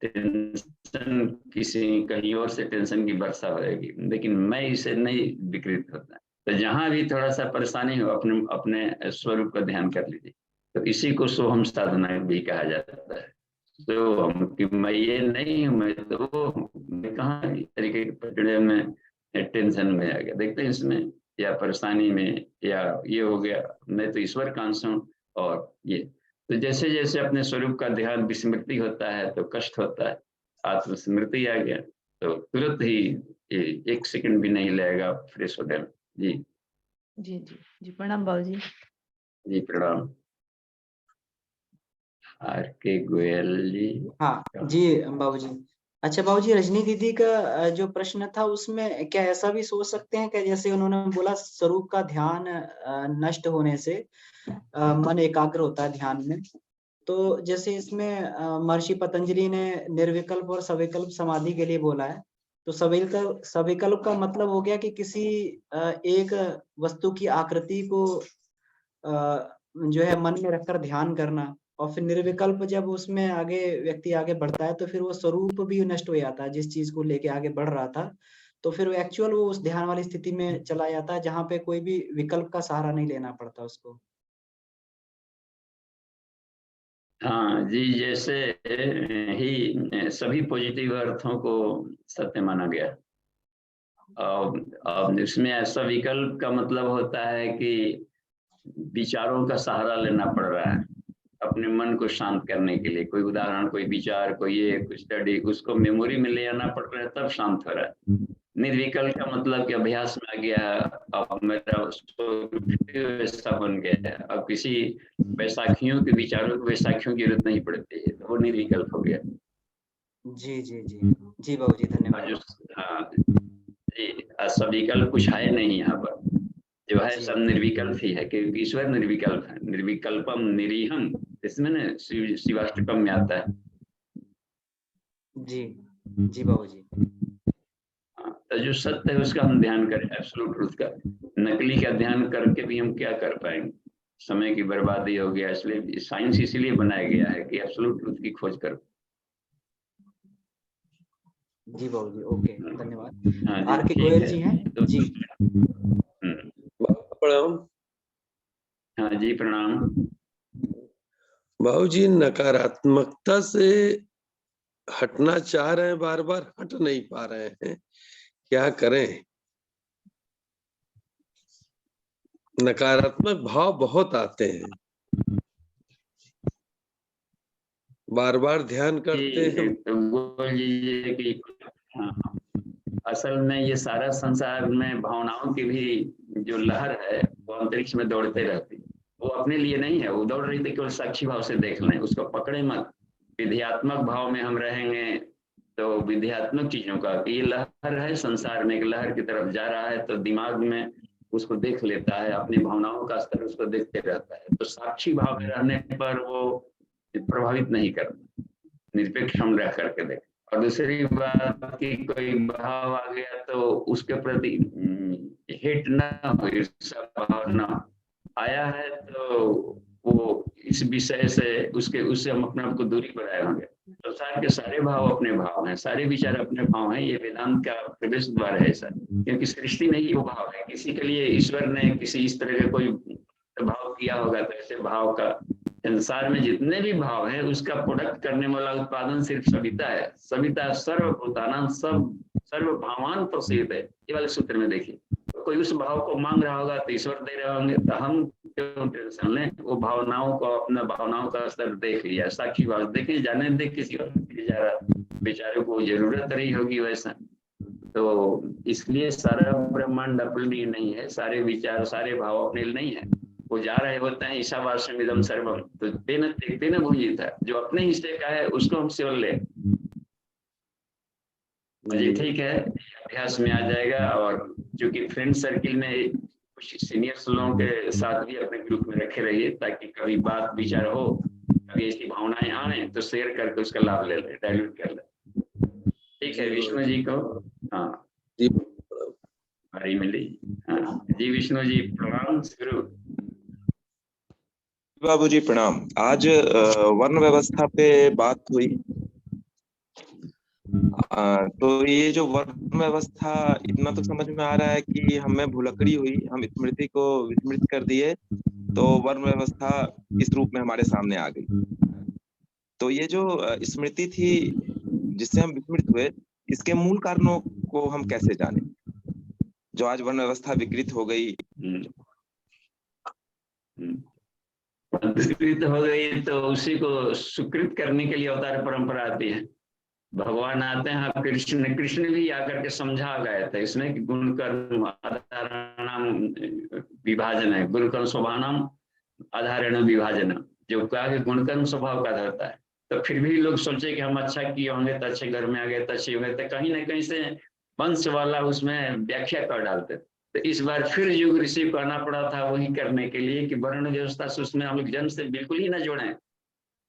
Speaker 5: टेंशन किसी कहीं और से टेंशन की वर्षा होगी, लेकिन मैं इसे नहीं विकृत होता। तो जहां भी थोड़ा सा परेशानी हो अपने अपने स्वरूप का ध्यान कर लीजिए। तो इसी को सोहम साधना भी कहा जाता है। तो हम कि मैं ये नहीं हूँ, मैं तो मैं कहाँ तरीके के पकड़े में टेंशन में आ गया, देखते हैं इसमें या परेशानी में या ये हो गया, मैं तो ईश्वर का अंश हूँ। और ये तो जैसे जैसे अपने स्वरूप का ध्यान विस्मृति होता है तो कष्ट होता है, आत्मस्मृति आ गया तो तुरंत ही एक सेकंड भी नहीं लगेगा फ्रेश होने में। जी
Speaker 9: जी जी जी, प्रणाम बाबूजी।
Speaker 5: जी प्रणाम। आर के गोयल जी।
Speaker 4: हाँ जी बाबूजी। अच्छा बाबूजी, रजनी दीदी का जो प्रश्न था उसमें क्या ऐसा भी सोच सकते हैं कि जैसे उन्होंने बोला स्वरूप का ध्यान नष्ट होने से मन एकाग्र होता है ध्यान में, तो जैसे इसमें महर्षि पतंजलि ने निर्विकल्प और सविकल्प समाधि के लिए बोला है, तो सविकल्प का मतलब हो गया कि किसी एक वस्तु की आकृति को जो है मन में रखकर ध्यान करना, और फिर निर्विकल्प जब उसमें आगे व्यक्ति आगे बढ़ता है तो फिर वो स्वरूप भी नष्ट हो जाता है जिस चीज को लेके आगे बढ़ रहा था, तो फिर वो एक्चुअल वो उस ध्यान वाली स्थिति में चला जाता है जहाँ पे कोई भी विकल्प का सहारा नहीं लेना पड़ता उसको।
Speaker 5: हाँ जी, जैसे ही सभी पॉजिटिव अर्थों को सत्य माना गया। अब इसमें ऐसा विकल्प का मतलब होता है कि विचारों का सहारा लेना पड़ रहा है अपने मन को शांत करने के लिए। कोई उदाहरण, कोई विचार, कोई ये कोई स्टडी, उसको मेमोरी में ले आना पड़ रहा है, तब शांत हो रहा है। निर्विकल्प का मतलब कि अभ्यास में आ गया, अब मेरा वैसा बन गया है, अब किसी बैसाखियों के विचारों को बैसाखियों की जरूरत नहीं पड़ती है, तो वो निर्विकल्प हो गया।
Speaker 4: जी जी जी जी बाबूजी, धन्यवाद।
Speaker 5: हाँ जी, सविकल्प कुछ है नहीं यहाँ पर, जो है सब निर्विकल्प ही है, क्योंकि ईश्वर निर्विकल्प है। निर्विकल्पम निरीहम, इसमें ना शिवाष्टकम में आता है।
Speaker 4: जी जी बाबूजी।
Speaker 5: तो जो सत्य है उसका हम ध्यान करें, एब्सोल्यूट ट्रुथ का। नकली का ध्यान करके भी हम क्या कर पाएंगे, समय की बर्बादी हो गया। इसलिए साइंस इसीलिए बनाया गया है कि एब्सोल्यूट ट्रुथ की खोज करो।
Speaker 4: जी बाबूजी, ओके, धन्यवाद।
Speaker 5: हाँ
Speaker 4: आर के
Speaker 5: जी,
Speaker 4: गोयल
Speaker 5: ठीक
Speaker 4: जी
Speaker 5: है।
Speaker 4: हैं
Speaker 5: तो
Speaker 4: जी।
Speaker 10: प्रणाम।
Speaker 5: हाँ जी प्रणाम।
Speaker 10: बाबूजी, नकारात्मकता से हटना चाह रहे हैं, बार बार हट नहीं पा रहे हैं, क्या करें? नकारात्मक भाव बहुत आते हैं, बार बार ध्यान करते हैं।
Speaker 5: ये कि हाँ, असल में ये सारा संसार में भावनाओं की भी जो लहर है वो अंतरिक्ष में दौड़ते रहती है। वो अपने लिए नहीं है, वो दौड़ रही थी, केवल साक्षी भाव से देख लें, उसको पकड़े मत। विध्यात्मक भाव में हम रहेंगे तो विध्यात्मक चीजों का, ये लहर है संसार में, एक लहर की तरफ जा रहा है, तो दिमाग में उसको देख लेता है, अपनी भावनाओं का स्तर उसको देखते रहता है। तो साक्षी भाव में रहने पर वो प्रभावित नहीं करता, निरपेक्ष हम रह करके देखें। और दूसरी बात कि कोई भाव आ गया तो उसके प्रति हिट ना हो, ईर्ष्या भाव ना आया है तो वो इस विषय से उससे हम अपने आप को दूरी बनाए होंगे। संसार के सारे भाव अपने भाव हैं, सारे विचार अपने भाव हैं, ये वेदांत का प्रवेश द्वार है ऐसा। क्योंकि सृष्टि में ही वो भाव है, किसी के लिए ईश्वर ने किसी इस तरह का कोई भाव किया होगा तो ऐसे भाव का संसार में जितने भी भाव हैं उसका प्रोडक्ट करने वाला उत्पादन सिर्फ सविता है। सविता सर्वभूतानां सर्व भावान प्रसिद्ध है, ये वाले सूत्र में देखिए। तो कोई उस भाव को मांग रहा होगा तो ईश्वर दे रहे होंगे, तो हम क्यों टेंशन लें? वो भावनाओं को, अपना भावनाओं का स्तर देख लिया, साक्षी भाव देखे, जाने दे किसी और जा रहा, बेचारे को जरूरत रही होगी वैसा। तो इसलिए सारा ब्रह्मांड अपने लिए नहीं है, सारे विचार सारे भाव अपने लिए नहीं है। वो जा रहे होते हैं ईशावास्यमिदं सर्वम, तो तेन देखते न भूजित है, जो अपने हिस्से का है उसको हम सेवन ले। जी ठीक है, अभ्यास में आ जाएगा। और चूंकि फ्रेंड सर्किल में कुछ सीनियर्स लोगों के साथ भी अपने ग्रुप में रखे रहिए, ताकि कभी बात विचार हो, कभी ऐसी भावनाएं आए तो शेयर करके उसका लाभ ले ले, डायल्यूट कर ले। ठीक है, विष्णु जी को हाँ हरी मिली। हाँ जी विष्णु जी प्रणाम। शुरू
Speaker 11: बाबूजी प्रणाम। आज वर्ण व्यवस्था पे बात हुई, तो ये जो वर्ण व्यवस्था, इतना तो समझ में आ रहा है कि हमें भुलक्कड़ी हुई, हम स्मृति को विस्मृत कर दिए, तो वर्ण व्यवस्था इस रूप में हमारे सामने आ गई। तो ये जो स्मृति थी जिससे हम विस्मृत हुए, इसके मूल कारणों को हम कैसे जाने, जो आज वर्ण व्यवस्था विकृत हो गई?
Speaker 5: विकृत हो गई तो उसी को सुकृत करने के लिए अवतार परंपरा आती है। भगवान आते हैं, हाँ, कृष्ण भी आकर के समझा गए थे इसमें कि गुण कर्म आधाराणाम विभाजन है, गुण कर्म स्वभावनाम आधारण विभाजन, जो कहा कि गुण कर्म स्वभाव का धरता है। तो फिर भी लोग सोचे कि हम अच्छा किए होंगे तो अच्छे घर में आ गए तो अच्छे होंगे, तो कहीं ना कहीं से वंश वाला उसमें व्याख्या कर डालते। तो इस बार फिर युग ऋषि को आना पड़ा था वही करने के लिए कि वर्ण व्यवस्था से उसमें हम लोग जन्म से बिल्कुल ही ना जोड़ें।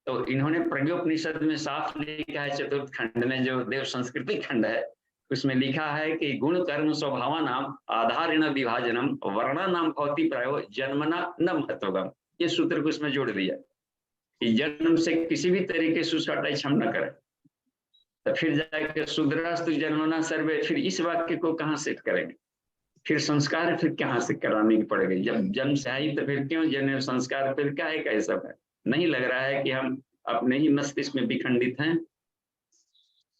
Speaker 5: तो इन्होंने प्रज्ञोपनिषद में साफ लिखा है, चतुर्थ खंड में जो देव संस्कृति खंड है उसमें लिखा है कि गुण कर्म स्वभावानाम आधारेण विभाजनम वर्णानाम भवति प्रायो जन्मना न महत्वगम, ये सूत्र को उसमें जोड़ दिया कि जन्म से किसी भी तरीके से उसका अटैच हम न करें। तो फिर जाके शूद्रास्तु जन्मना सर्वे, फिर इस वाक्य को कहाँ से करेंगे, फिर संस्कार फिर कहाँ से कराने की पड़ेगी, जब जन्म से आई तो फिर क्यों जन्म संस्कार, फिर क्या है कैसा है। नहीं लग रहा है कि हम अपने ही मस्तिष्क में विखंडित हैं।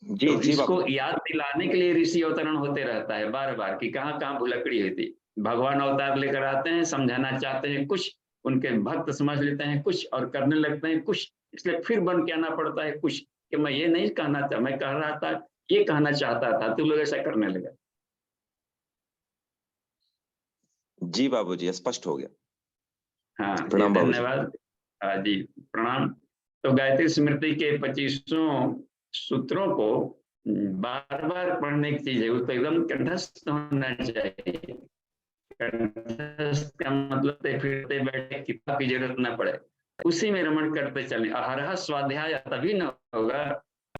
Speaker 11: जी
Speaker 5: तो
Speaker 11: जी
Speaker 5: इसको
Speaker 11: बाबू।
Speaker 5: याद दिलाने के लिए ऋषि अवतरण होते रहता है बार बार कि कहाँ कहाँ भुलकड़ी हुई थी। भगवान अवतार लेकर आते हैं, समझाना चाहते हैं कुछ, उनके भक्त समझ लेते हैं कुछ और करने लगते हैं कुछ, इसलिए फिर बन के आना पड़ता है कुछ कि मैं ये नहीं कहना था, मैं कह रहा था ये कहना चाहता था, तू लोग ऐसा करने लगा।
Speaker 11: जी बाबूजी, स्पष्ट हो गया।
Speaker 5: हाँ जी,
Speaker 11: प्रणाम बाबूजी।
Speaker 5: धन्यवाद। जी प्रणाम। तो गायत्री स्मृति के 25 सूत्रों को बार बार पढ़ने की चीज है, उसको एकदम कंठस्थ होना चाहिए। कंठस्थ का मतलब फिरते बैठे किताब की जरूरत ना पड़े, उसी में रमण करते चलें। अहरह स्वाध्याय तभी न होगा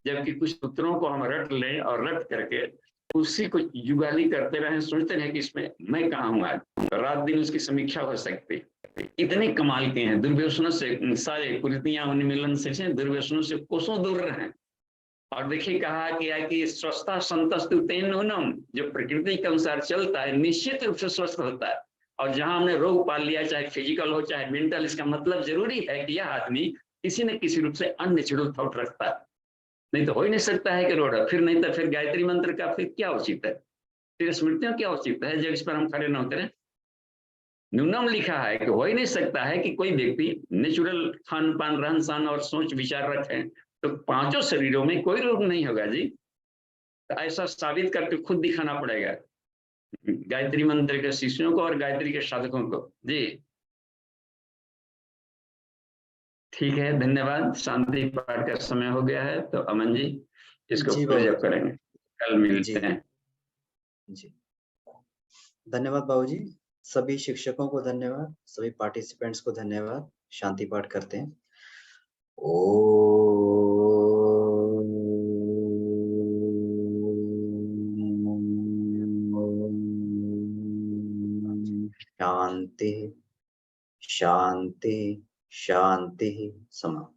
Speaker 5: जबकि कुछ सूत्रों को हम रट लें और रट करके उसी को जुगाली करते रहें, सोचते रहें कि इसमें मैं कहाँ हूँ आज, रात दिन उसकी समीक्षा हो सकती। इतने कमाल के हैं, दुर्व्यसनों से सारे कुरीतियां उन्मिलन से दुर्व्यसनों से कोसों दूर रहें। और देखिए कहा गया कि स्वस्थता संतस्तु तेन नूनम, जो प्रकृति के अनुसार चलता है निश्चित रूप से स्वस्थ होता है। और जहां हमने रोग पाल लिया, चाहे फिजिकल हो चाहे मेंटल, इसका मतलब जरूरी है कि यह आदमी किसी न किसी रूप से अननेचुरल थॉट रखता है, नहीं तो हो ही नहीं सकता है कि रोड है। फिर नहीं तो फिर गायत्री मंत्र का फिर क्या उचित है, फिर स्मृतियों क्या उचित है जब इस पर हम खड़े न उतरे। न्यूनम लिखा है कि हो ही नहीं सकता है कि कोई व्यक्ति नेचुरल खान पान रहन सहन और सोच विचार रखे तो 5 शरीरों में कोई रोग नहीं होगा जी। तो ऐसा साबित करके खुद दिखाना पड़ेगा गायत्री मंत्र के शिष्यों को और गायत्री के साधकों को। जी ठीक है, धन्यवाद। शांति पाठ का समय हो गया है, तो अमन जी इसको
Speaker 4: जी
Speaker 5: क्लोज
Speaker 4: बाबू
Speaker 5: अप करेंगे, कल मिलते हैं।
Speaker 4: जी धन्यवाद बाबूजी। सभी शिक्षकों को धन्यवाद, सभी पार्टिसिपेंट्स को धन्यवाद। शांति पाठ करते हैं। शांति शांति शांति समाप्त।